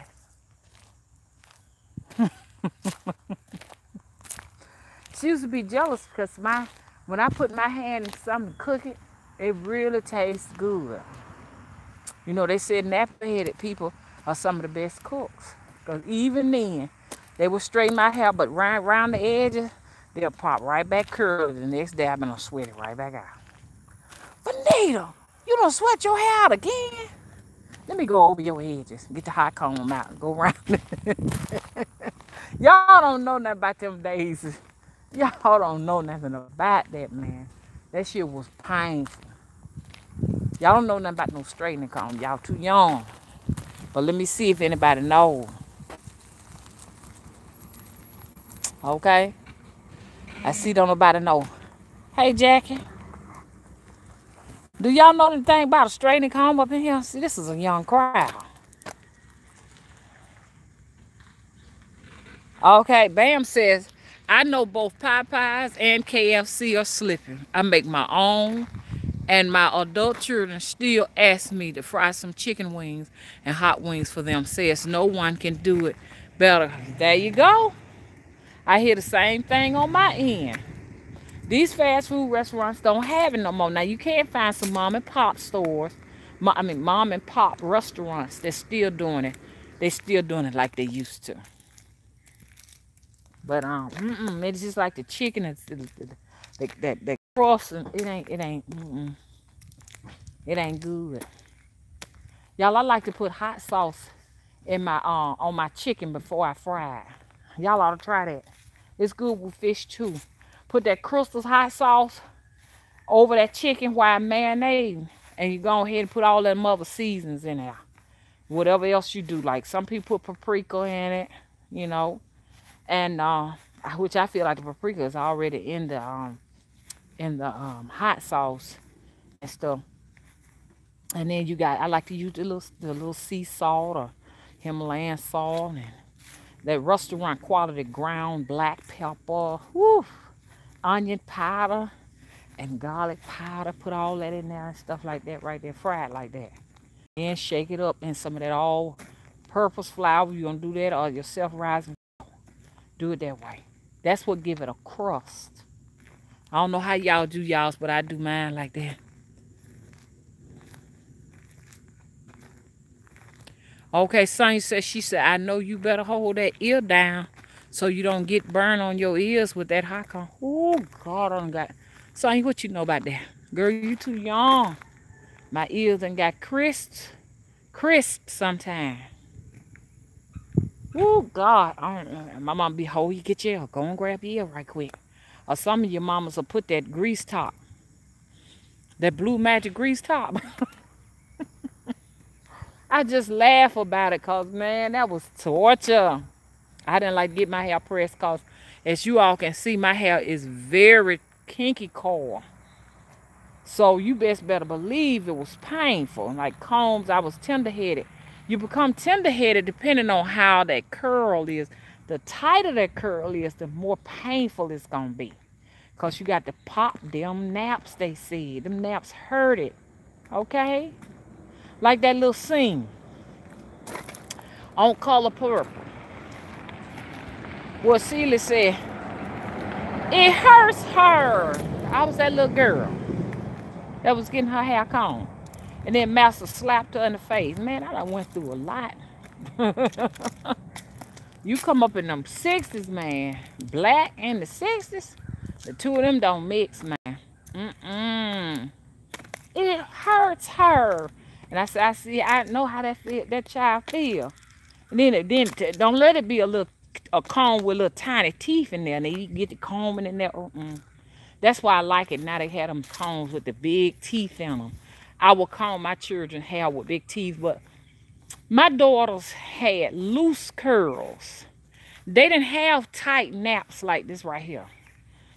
it. She used to be jealous because when I put my hand in something to cook it, it really tastes good. You know, they said napper-headed people are some of the best cooks. Because even then, they would straighten my hair, but around the edges, they'll pop right back curly. The next day, I'm going to sweat it right back out. Vanita, you don't sweat your hair out again? Let me go over your edges. Get the hot comb out and go around it. Y'all don't know nothing about them days. Y'all don't know nothing about that, man. That shit was painful. Y'all don't know nothing about no straightening comb. Y'all too young. But let me see if anybody knows. Okay? I see don't nobody know. Hey, Jackie. Do y'all know anything about a straightening comb up in here? See, this is a young crowd. Okay, Bam says, I know both Popeyes and KFC are slipping. I make my own, and my adult children still ask me to fry some chicken wings and hot wings for them. Says no one can do it better. There you go. I hear the same thing on my end. These fast food restaurants don't have it no more. Now, you can't find some mom and pop stores, mom and pop restaurants that's still doing it. They still doing it like they used to. But it's just like the chicken, that crust, it ain't good. Y'all, I like to put hot sauce in my on my chicken before I fry it. Y'all ought to try that. It's good with fish too. Put that Crystal's hot sauce over that chicken while marinating, and you go ahead and put all them other seasons in there. Whatever else you do, like some people put paprika in it, you know. And which I feel like the paprika is already in the in the hot sauce and stuff. And then you got, I like to use the little sea salt or Himalayan salt and that restaurant quality ground black pepper, whew, onion powder and garlic powder. Put all that in there and stuff like that right there, fried like that. Then shake it up in some of that all-purpose flour. You gonna do that or your self-rising? Do it that way. That's what give it a crust. I don't know how y'all do y'all's, but I do mine like that. Okay, Sonya said, she said, I know you better hold that ear down so you don't get burned on your ears with that hot corn. Oh, God, I done got... Sonya, what you know about that? Girl, you too young. My ears done got crisp sometimes. Oh, God. My mom be, hold you, get your ear. Go and grab your ear right quick. Or some of your mamas will put that grease top. That blue magic grease top. I just laugh about it because, man, that was torture. I didn't like to get my hair pressed because, as you all can see, my hair is very kinky coil. So you best better believe it was painful. Like combs, I was tender-headed. You become tender-headed depending on how that curl is. The tighter that curl is, the more painful it's going to be. Because you got to pop them naps, they said. Them naps hurt it. Okay? Like that little scene on Color Purple. Well, Celia said, it hurts her. I was that little girl that was getting her hair combed. And then Master slapped her in the face. Man, I done went through a lot. You come up in them 60s, man. Black in the 60s. The two of them don't mix, man. It hurts her. And I said, I know how that child feel. And then don't let it be a comb with little tiny teeth in there. And you get the combing in there. That's why I like it. Now they had them combs with the big teeth in them. I will comb my children's hair with big teeth, but my daughters had loose curls. They didn't have tight naps like this right here.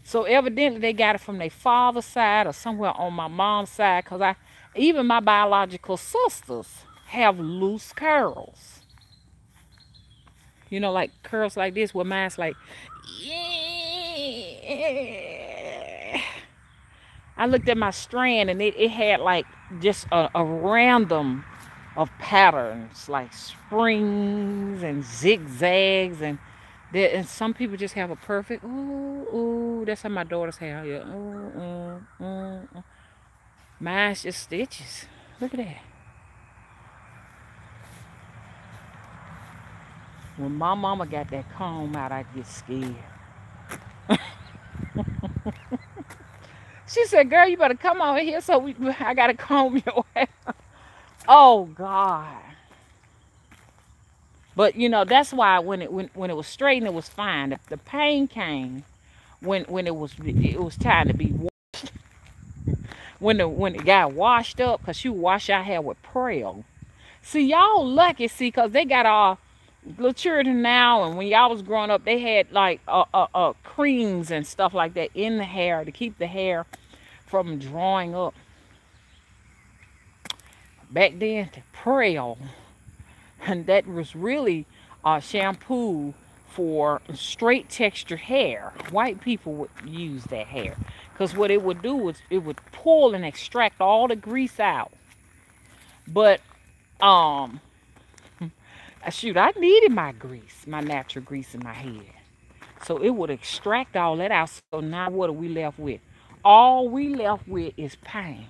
So evidently they got it from their father's side or somewhere on my mom's side, because even my biological sisters have loose curls. You know, like curls like this, where mine's like, yeah. I looked at my strand and it had like just a random of patterns, like springs and zigzags, and some people just have a perfect, ooh, that's how my daughters have, yeah, Mine's just stitches. Look at that. When my mama got that comb out, I get scared. She said, girl, you better come over here so I got to comb your hair. Oh, God. But, you know, that's why when it was straightened, it was fine. The pain came when it was time to be washed. When it got washed up, because you wash our hair with Prel. See, y'all lucky, because they got our little children now, and when y'all was growing up, they had like creams and stuff like that in the hair to keep the hair from drawing up. Back then, the Prel, and that was really shampoo for straight textured hair. White people would use that hair, because what it would do was it would pull and extract all the grease out. But shoot, I needed my grease, my natural grease in my head. So it would extract all that out. So now what are we left with? All we left with is pain.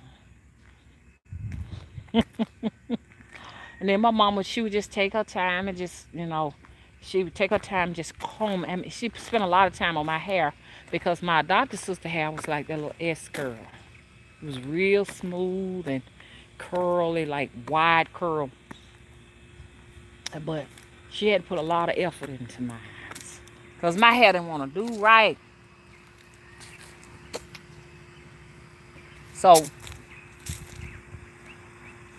And then my mama, she would just take her time and just, you know, she would take her time and just comb. I mean, she spent a lot of time on my hair because my adopted sister hair was like that little S curl. It was real smooth and curly, like wide curl. But she had to put a lot of effort into mine, because my hair didn't want to do right. So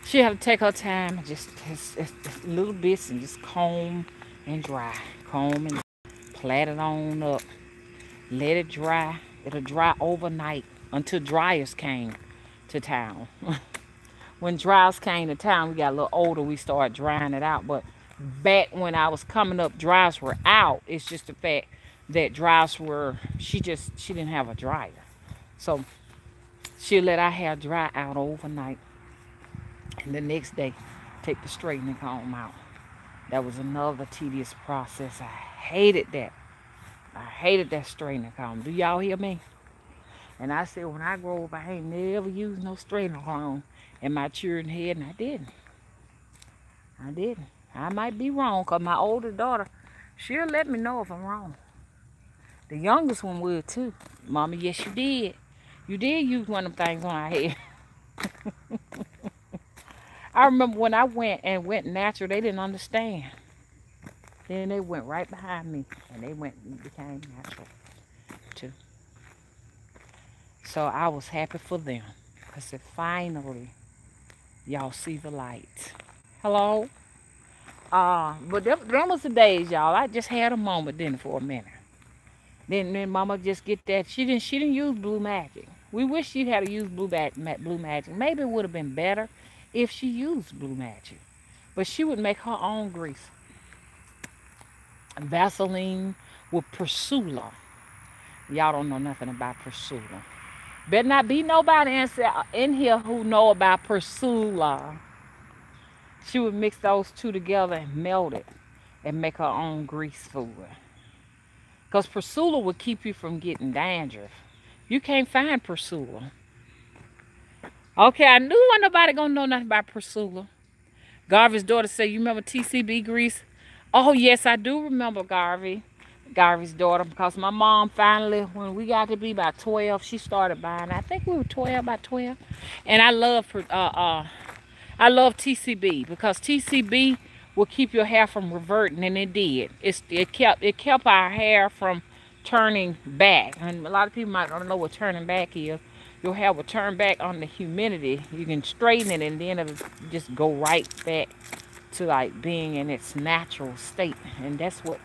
she had to take her time and just little bits and just comb and dry. Comb and plait it on up. Let it dry. It'll dry overnight until dryers came to town. When dryers came to town, we got a little older, we started drying it out. But back when I was coming up, dryers were out. It's just the fact that dryers were, she didn't have a dryer. So she let our hair dry out overnight. And the next day, take the straightening comb out. That was another tedious process. I hated that. I hated that straightening comb. Do y'all hear me? And I said, when I grow up, I ain't never used no straightening comb in my children's head, and I didn't. I didn't. I might be wrong, because my older daughter, she'll let me know if I'm wrong. The youngest one would too. Mama, yes, you did. You did use one of them things on our head. I remember when I went natural, they didn't understand. Then they went right behind me, and they became natural too. So I was happy for them. I said, finally, y'all see the light. Hello? But them was the days, y'all. I just had a moment then for a minute. Then Mama just get that. She didn't use blue magic. We wish she had to use blue magic. Maybe it would have been better if she used blue magic. But she would make her own grease. Vaseline with Priscilla. Y'all don't know nothing about Priscilla. Better not be nobody in here who know about Priscilla. She would mix those two together and melt it and make her own grease for it. Because Priscilla would keep you from getting dandruff. You can't find Priscilla. Okay, I knew wasn't nobody gonna know nothing about Priscilla. Garvey's daughter said, you remember TCB grease? Oh, yes, I do remember Garvey's daughter, because my mom finally, when we got to be about 12, she started buying. I think we were 12, about 12. And I love TCB, because TCB will keep your hair from reverting, and it did. It kept our hair from turning back. And a lot of people might not know what turning back is. Your hair will turn back on the humidity. You can straighten it, and then it'll just go right back to like being in its natural state. And that's what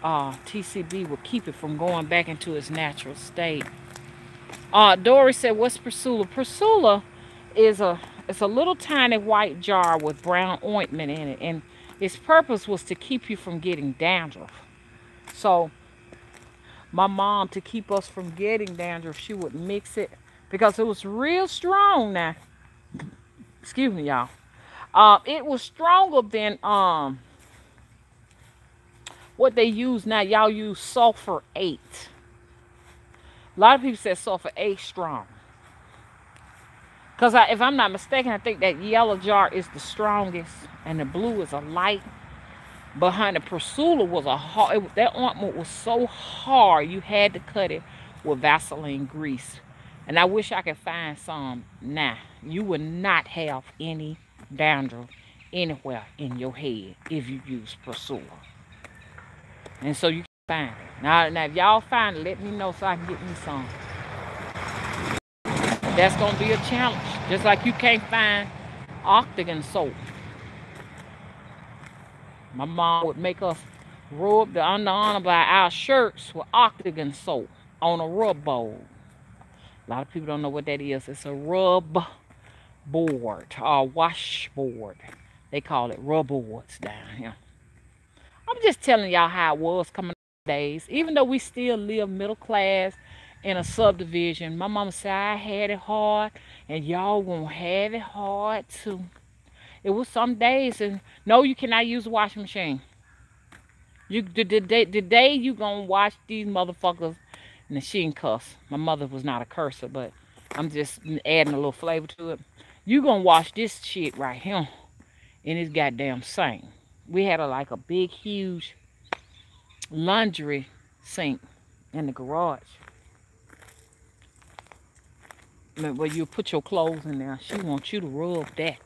TCB will keep it from going back into its natural state. Dory said, what's Priscilla? Priscilla is it's a little tiny white jar with brown ointment in it, and its purpose was to keep you from getting dandruff. So my mom, to keep us from getting dandruff, she would mix it, because it was real strong now. Excuse me, y'all. It was stronger than what they use now. Y'all use sulfur 8. A lot of people say sulfur 8 strong. Because if I'm not mistaken, I think that yellow jar is the strongest, and the blue is a light. But honey, Priscilla was a hard, that ointment was so hard, you had to cut it with Vaseline grease. And I wish I could find some now. You would not have any dandruff anywhere in your head if you use Priscilla. And so you can find it. Now if y'all find it, let me know so I can get me some. That's going to be a challenge. Just like you can't find octagon soap. My mom would make us rub the under by our shirts with octagon soap on a rub board. A lot of people don't know what that is. It's a rub board or washboard. They call it rub boards down here. I'm just telling y'all how it was coming up days. Even though we still live middle class in a subdivision, my mama said I had it hard, and y'all gonna have it hard too. It was some days, and no, you cannot use a washing machine. The day you gonna wash these motherfuckers, and she ain't cuss. My mother was not a cursor, but I'm just adding a little flavor to it. You gonna wash this shit right here in this goddamn sink. We had like a big, huge laundry sink in the garage, where you put your clothes in there. She wants you to rub that.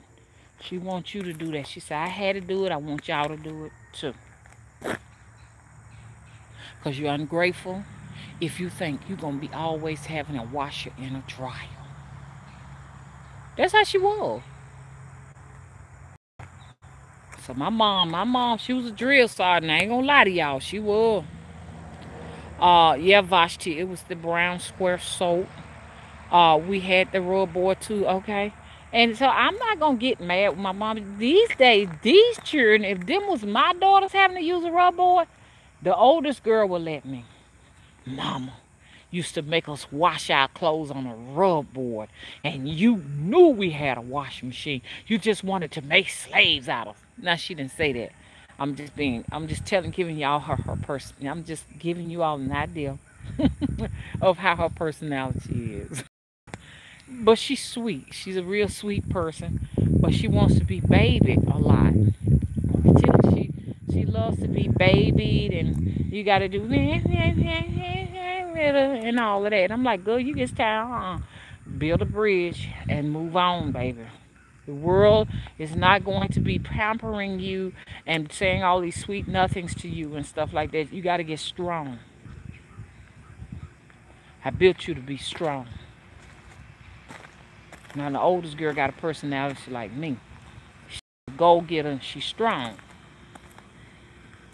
She wants you to do that. She said, I had to do it. I want y'all to do it too. Because you're ungrateful if you think you're going to be always having a washer and a dryer. That's how she was. So my mom, she was a drill sergeant. I ain't going to lie to y'all. She was. Yeah, Vashti. It was the brown square soap. We had the rub board too, okay? And so I'm not gonna get mad with my mom. These days, these children, if them was my daughters having to use a rub board, the oldest girl would let me. Mama used to make us wash our clothes on a rub board, and you knew we had a washing machine. You just wanted to make slaves out of. Now she didn't say that. I'm just telling, giving y'all her person. I'm just giving you all an idea of how her personality is. But she's sweet. She's a real sweet person, but she wants to be babied a lot. She loves to be babied, and you got to do and all of that. I'm like, girl, you get tired. Build a bridge and move on, baby. The world is not going to be pampering you and saying all these sweet nothings to you and stuff like that. You got to get strong. I built you to be strong. Now the oldest girl got a personality like me. She's a go-getter and she's strong.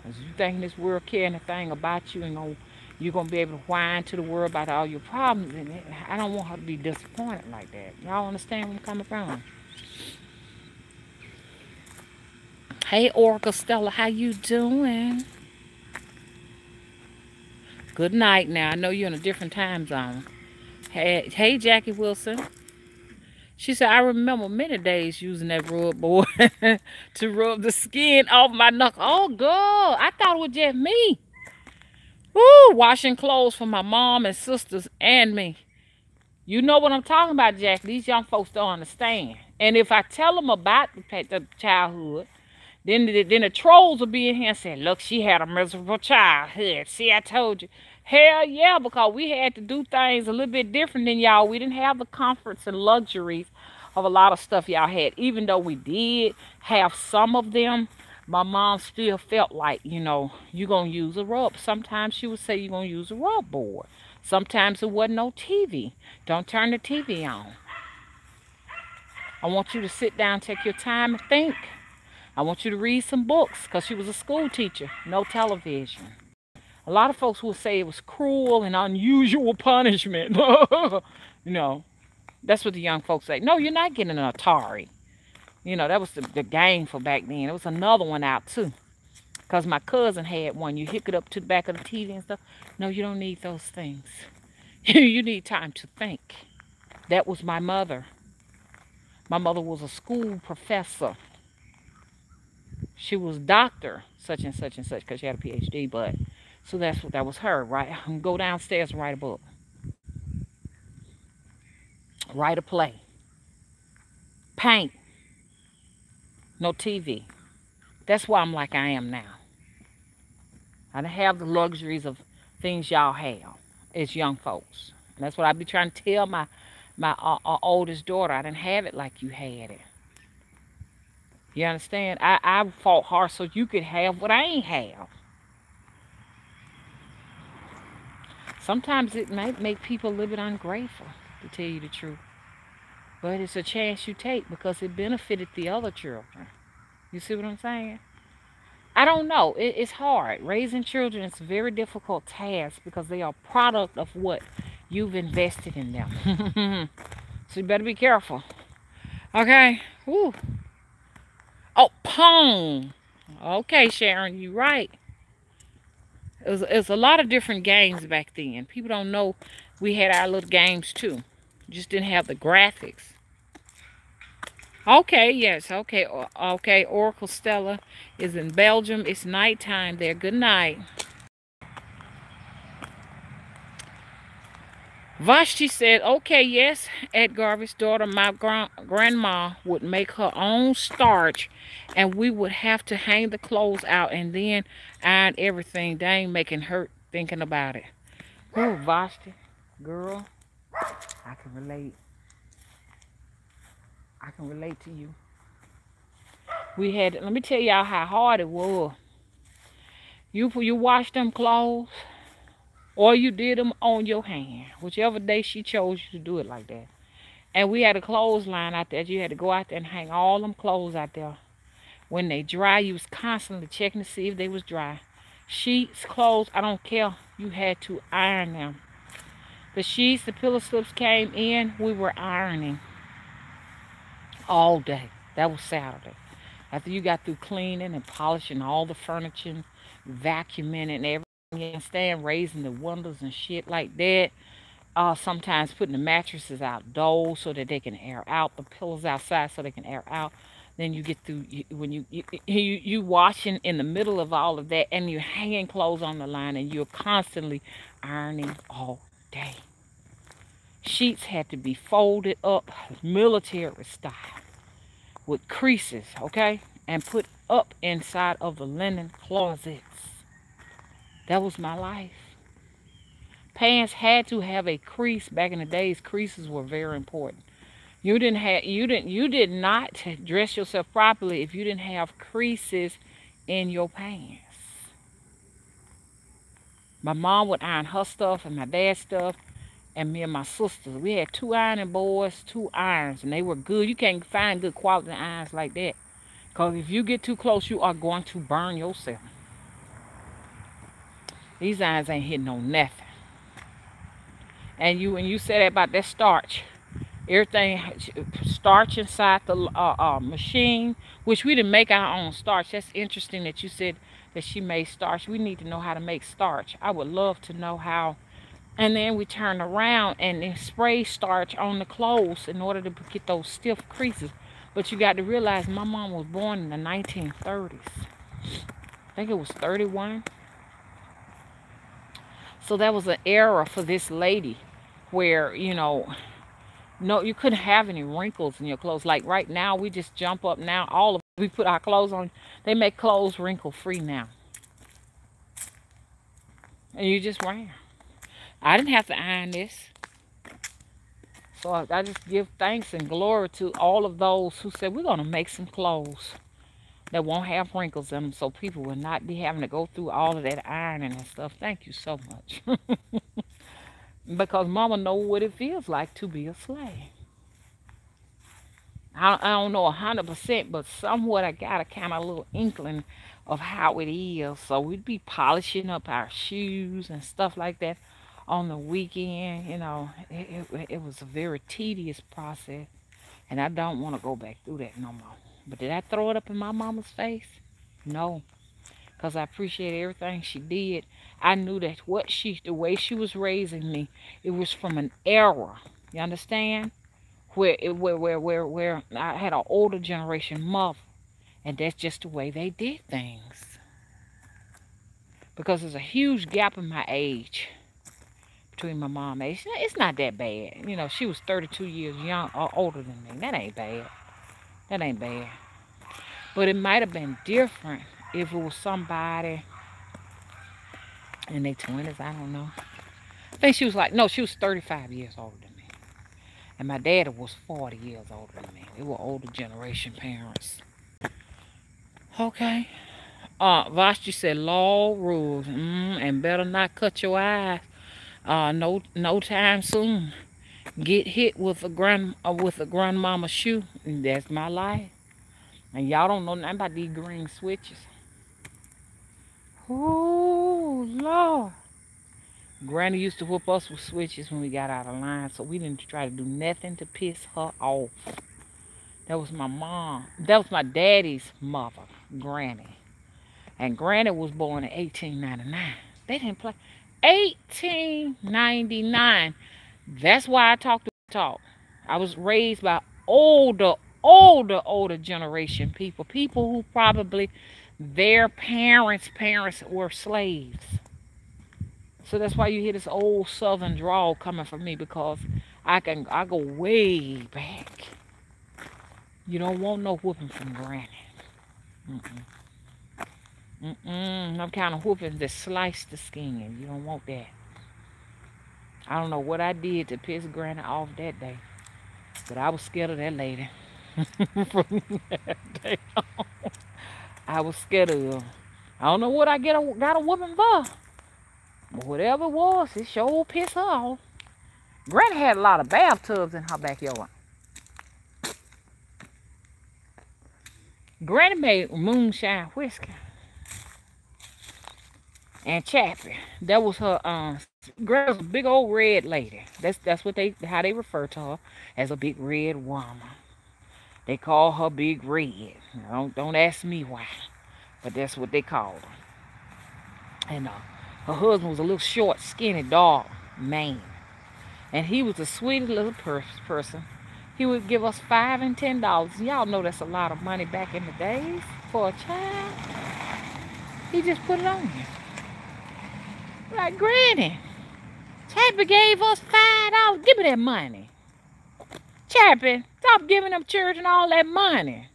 As you think this world care anything about you and you're going to be able to whine to the world about all your problems, and I don't want her to be disappointed like that. Y'all understand where I'm coming from? Hey, Oracle Stella, how you doing? Good night now. I know you're in a different time zone. Hey, Jackie Wilson. She said, I remember many days using that rub board to rub the skin off my knuckle. Oh, girl, I thought it was just me. Woo, washing clothes for my mom and sisters and me. You know what I'm talking about, Jack. These young folks don't understand. And if I tell them about the childhood, then the trolls will be in here and say, look, she had a miserable childhood. See, I told you. Hell yeah, because we had to do things a little bit different than y'all. We didn't have the comforts and luxuries of a lot of stuff y'all had. Even though we did have some of them, my mom still felt like, you're going to use a rub. Sometimes she would say you're going to use a rub board. Sometimes there wasn't no TV. Don't turn the TV on. I want you to sit down, take your time and think. I want you to read some books, because she was a school teacher. No television. A lot of folks will say it was cruel and unusual punishment. That's what the young folks say. No, you're not getting an Atari. That was the game for back then. There was another one out too, because my cousin had one. You hook it up to the back of the TV and stuff. No, you don't need those things. You need time to think. That was my mother. My mother was a school professor. She was doctor such and such and such, because she had a PhD. But so that was her, right? Go downstairs and write a book, write a play, paint. No TV. That's why I'm like I am now. I don't have the luxuries of things y'all have as young folks. And that's what I be trying to tell my oldest daughter. I didn't have it like you had it. You understand? I fought hard so you could have what I ain't have. Sometimes it might make people a little bit ungrateful, to tell you the truth. But it's a chance you take, because it benefited the other children. You see what I'm saying? I don't know. It's hard. Raising children is a very difficult task, because they are a product of what you've invested in them. So you better be careful. Okay? Woo. Oh, Pong. Okay, Sharon, you're right. It was a lot of different games back then. People don't know we had our little games too. Just didn't have the graphics. Okay, yes, okay, okay. Oracle Stella is in Belgium. It's nighttime there. Good night. Vashti said, okay, yes, Edgar's daughter, my grandma would make her own starch, and we would have to hang the clothes out and then iron everything. They ain't making hurt thinking about it. Oh, Vashti, girl, I can relate. I can relate to you. Let me tell y'all how hard it was. You wash them clothes, or you did them on your hand, whichever day she chose you to do it like that. And we had a clothesline out there. You had to go out there and hang all them clothes out there. When they dry, you was constantly checking to see if they was dry. Sheets, clothes, I don't care. You had to iron them. The sheets, the pillow slips came in. We were ironing all day. That was Saturday. After you got through cleaning and polishing all the furniture, vacuuming and everything, you understand, raising the windows and shit like that. Sometimes putting the mattresses outdoors so that they can air out, the pillows outside so they can air out. Then you get through when you washing in the middle of all of that, and you're hanging clothes on the line, and you're constantly ironing all day. Sheets had to be folded up military style with creases, okay, and put up inside of the linen closets. That was my life. Pants had to have a crease. Back in the days, creases were very important. You did not dress yourself properly if you didn't have creases in your pants. My mom would iron her stuff and my dad's stuff, and me and my sisters. We had 2 ironing boards, 2 irons, and they were good. You can't find good quality irons like that, because if you get too close, you are going to burn yourself. These irons ain't hitting on nothing. And when you said about that starch, everything starch inside the machine, which we didn't make our own starch. That's interesting that you said that she made starch. We need to know how to make starch. I would love to know how. And then we turn around and then spray starch on the clothes in order to get those stiff creases. But you got to realize my mom was born in the 1930s. I think it was 31. So that was an era for this lady where, no, you couldn't have any wrinkles in your clothes. Like right now, we just jump up now. We put our clothes on. They make clothes wrinkle free now. And you just wear them. I didn't have to iron this. So I just give thanks and glory to all of those who said, we're going to make some clothes that won't have wrinkles in them, so people will not be having to go through all of that ironing and stuff. Thank you so much. Because mama know what it feels like to be a slave. I don't know 100%, but somewhat I got a kind of little inkling of how it is. So we'd be polishing up our shoes and stuff like that on the weekend. It was a very tedious process, and I don't want to go back through that no more. But did I throw it up in my mama's face? No, because I appreciate everything she did. I knew that the way she was raising me, it was from an era, you understand, where I had an older generation mother, and that's just the way they did things. Because there's a huge gap in my age between my mom age. It's not that bad. She was 32 years older than me. That ain't bad. That ain't bad. But it might have been different if it was somebody in their 20s. I don't know. I think she was 35 years older than me. And my daddy was 40 years older than me. They were older generation parents. Okay. Vashti said, law rules. And better not cut your eyes. No time soon. Get hit with a grandmama shoe. That's my life. And y'all don't know nothing about these green switches. Oh, Lord. Granny used to whoop us with switches when we got out of line, so we didn't try to do nothing to piss her off. That was my mom. That was my daddy's mother, Granny. And Granny was born in 1899. They didn't play. 1899. That's why I talk. I was raised by older generation people who probably their parents were slaves. So that's why you hear this old southern drawl coming from me, because I go way back. You don't want no whooping from Granny. Them kind of whoopings that slice the skin. You don't want that. I don't know what I did to piss Granny off that day, but I was scared of that lady. From that day on, I was scared of her. I don't know what I got a whooping for, but whatever it was, it sure pissed her off. Granny had a lot of bathtubs in her backyard. Granny made moonshine whiskey and Chappie. That was her Grandma's a big old red lady. That's what they how they refer to her, as a big red woman. They call her Big Red. Don't ask me why, but that's what they called her. And her husband was a little short, skinny, dark man, and he was the sweetest little person. He would give us $5 and $10. Y'all know that's a lot of money back in the days for a child. He just put it on you. Like, Granny, Chappie gave us $5. Give me that money. Chappie, stop giving them children all that money.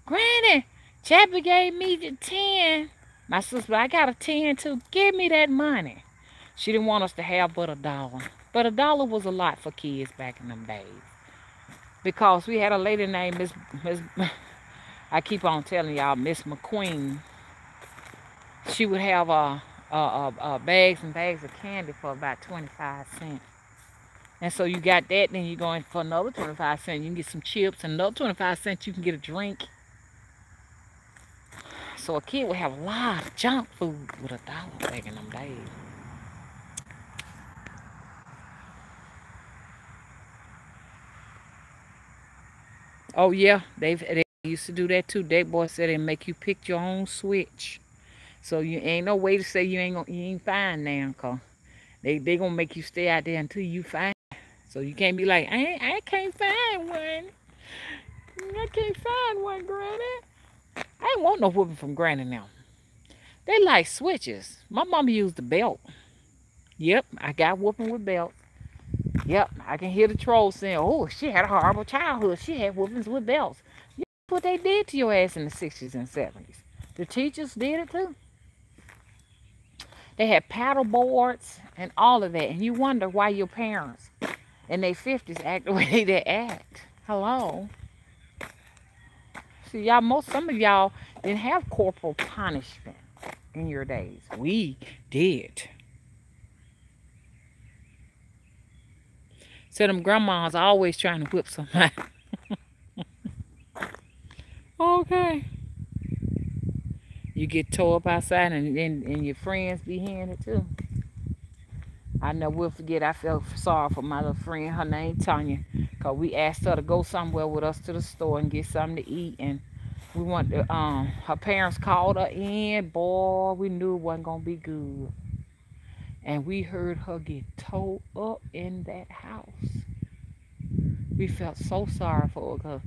Granny, Chappie gave me the 10. My sister, I got a 10 too. Give me that money. She didn't want us to have but $1. But $1 was a lot for kids back in them days. Because we had a lady named Miss I keep on telling y'all, Miss McQueen. She would have bags and bags of candy for about 25 cents. And so you got that, then you go in for another 25 cents. You can get some chips, and another 25 cents you can get a drink. So a kid would have a lot of junk food with $1 back in them days. Oh yeah, they used to do that too. That boy said they make you pick your own switch. So you ain't no way to say you ain't fine now, cause they gonna make you stay out there until you find. So you can't be like, I can't find one. I can't find one, Granny. I ain't want no whooping from Granny now. They like switches. My mama used the belt. Yep, I got whooping with belt. Yep, I can hear the trolls saying, oh, she had a horrible childhood. She had whoopings with belts. You know what they did to your ass in the 60s and 70s. The teachers did it too. They had paddle boards and all of that. And you wonder why your parents in their 50s act the way they act. Hello. See, some of y'all didn't have corporal punishment in your days. We did. So them grandmas always trying to whip somebody. Okay. You get tore up outside and your friends be hearing it too. I never will forget, I felt sorry for my little friend. Her name Tanya. Because we asked her to go somewhere with us to the store and get something to eat. And we went to, her parents called her in. Boy, we knew it wasn't going to be good. And we heard her get tore up in that house. We felt so sorry for her because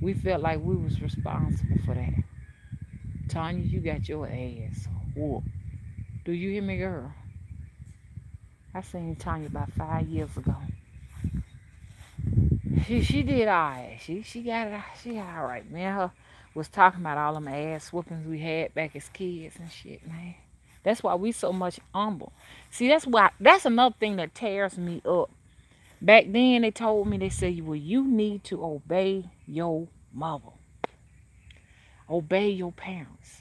we felt like we was responsible for that. Tanya, you got your ass whooped. Do you hear me, girl? I seen Tanya about 5 years ago. She did all right. She got it. She all right. Me and her was talking about all them ass whoopings we had back as kids and shit, man. That's why we so much humble. See, that's another thing that tears me up. Back then, they told me, they said, well, you need to obey your mother. Obey your parents.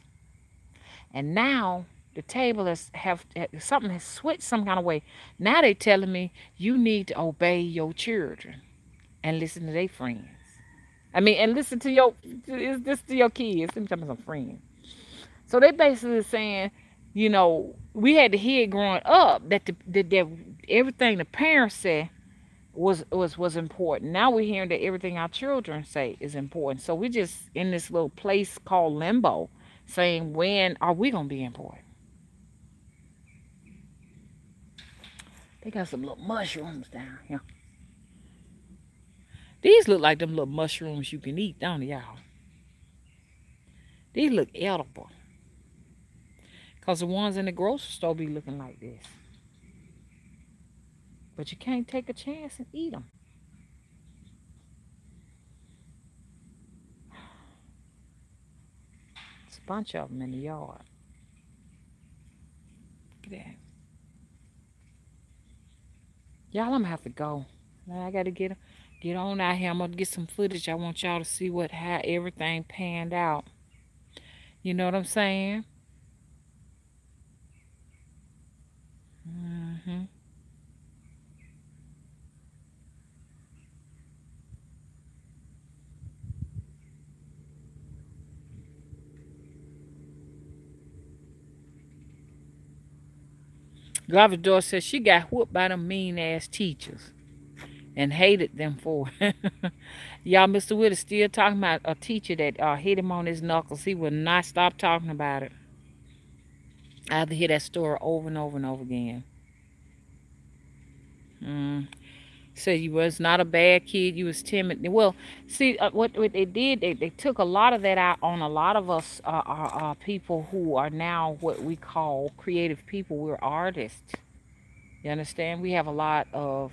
And now the table something has switched some kind of way. Now they telling me you need to obey your children and listen to their friends. I mean, and listen to your kids. Let me tell me some friends. So they basically saying, we had to hear growing up that that everything the parents said was important. Now we're hearing that everything our children say is important. So we're just in this little place called limbo, saying, when are we gonna be important? They got some little mushrooms down here. These look like them little mushrooms you can eat, don't they, y'all? These look edible. Because the ones in the grocery store be looking like this. But you can't take a chance and eat them. There's a bunch of them in the yard. Look at that. Y'all, I'm going to have to go. I got to get on out here. I'm going to get some footage. I want y'all to see how everything panned out. You know what I'm saying? Mm-hmm. Garbage Door says she got whooped by them mean ass teachers and hated them for it. Y'all, Mr. Wood is still talking about a teacher that hit him on his knuckles. He will not stop talking about it. I have to hear that story over and over and over again. So you was not a bad kid. You was timid. Well, see, what they did, they took a lot of that out on a lot of us people who are now what we call creative people. We're artists. You understand? We have a lot of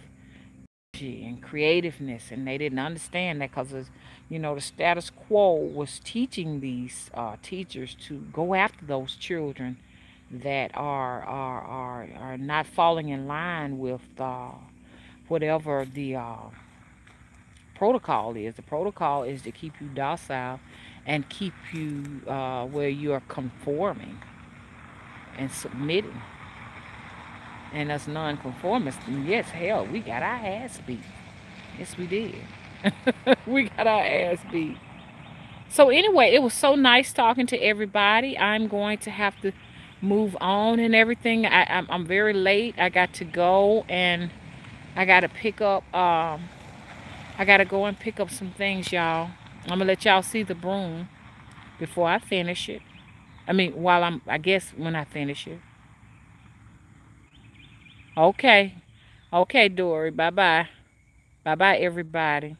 and creativeness, and they didn't understand that because the status quo was teaching these teachers to go after those children that are not falling in line with whatever the protocol is. The protocol is to keep you docile and keep you where you are conforming and submitting. And us nonconformists, yes, hell, we got our ass beat. Yes, we did. We got our ass beat. So anyway, it was so nice talking to everybody. I'm going to have to move on and everything. I'm very late. I got to go and I got to pick up. I got to go and pick up some things, y'all. I'm gonna let y'all see the broom before I finish it. I mean, I guess when I finish it. Okay. Okay, Dory. Bye bye. Bye bye, everybody.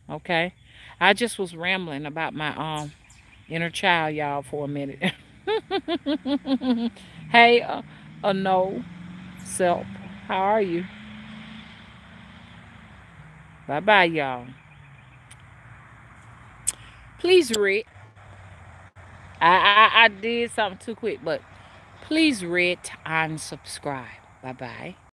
Okay. I just was rambling about my inner child, y'all, for a minute. Hey, no self. How are you? Bye bye, y'all. Please read. I did something too quick, but please rate and subscribe. Bye bye.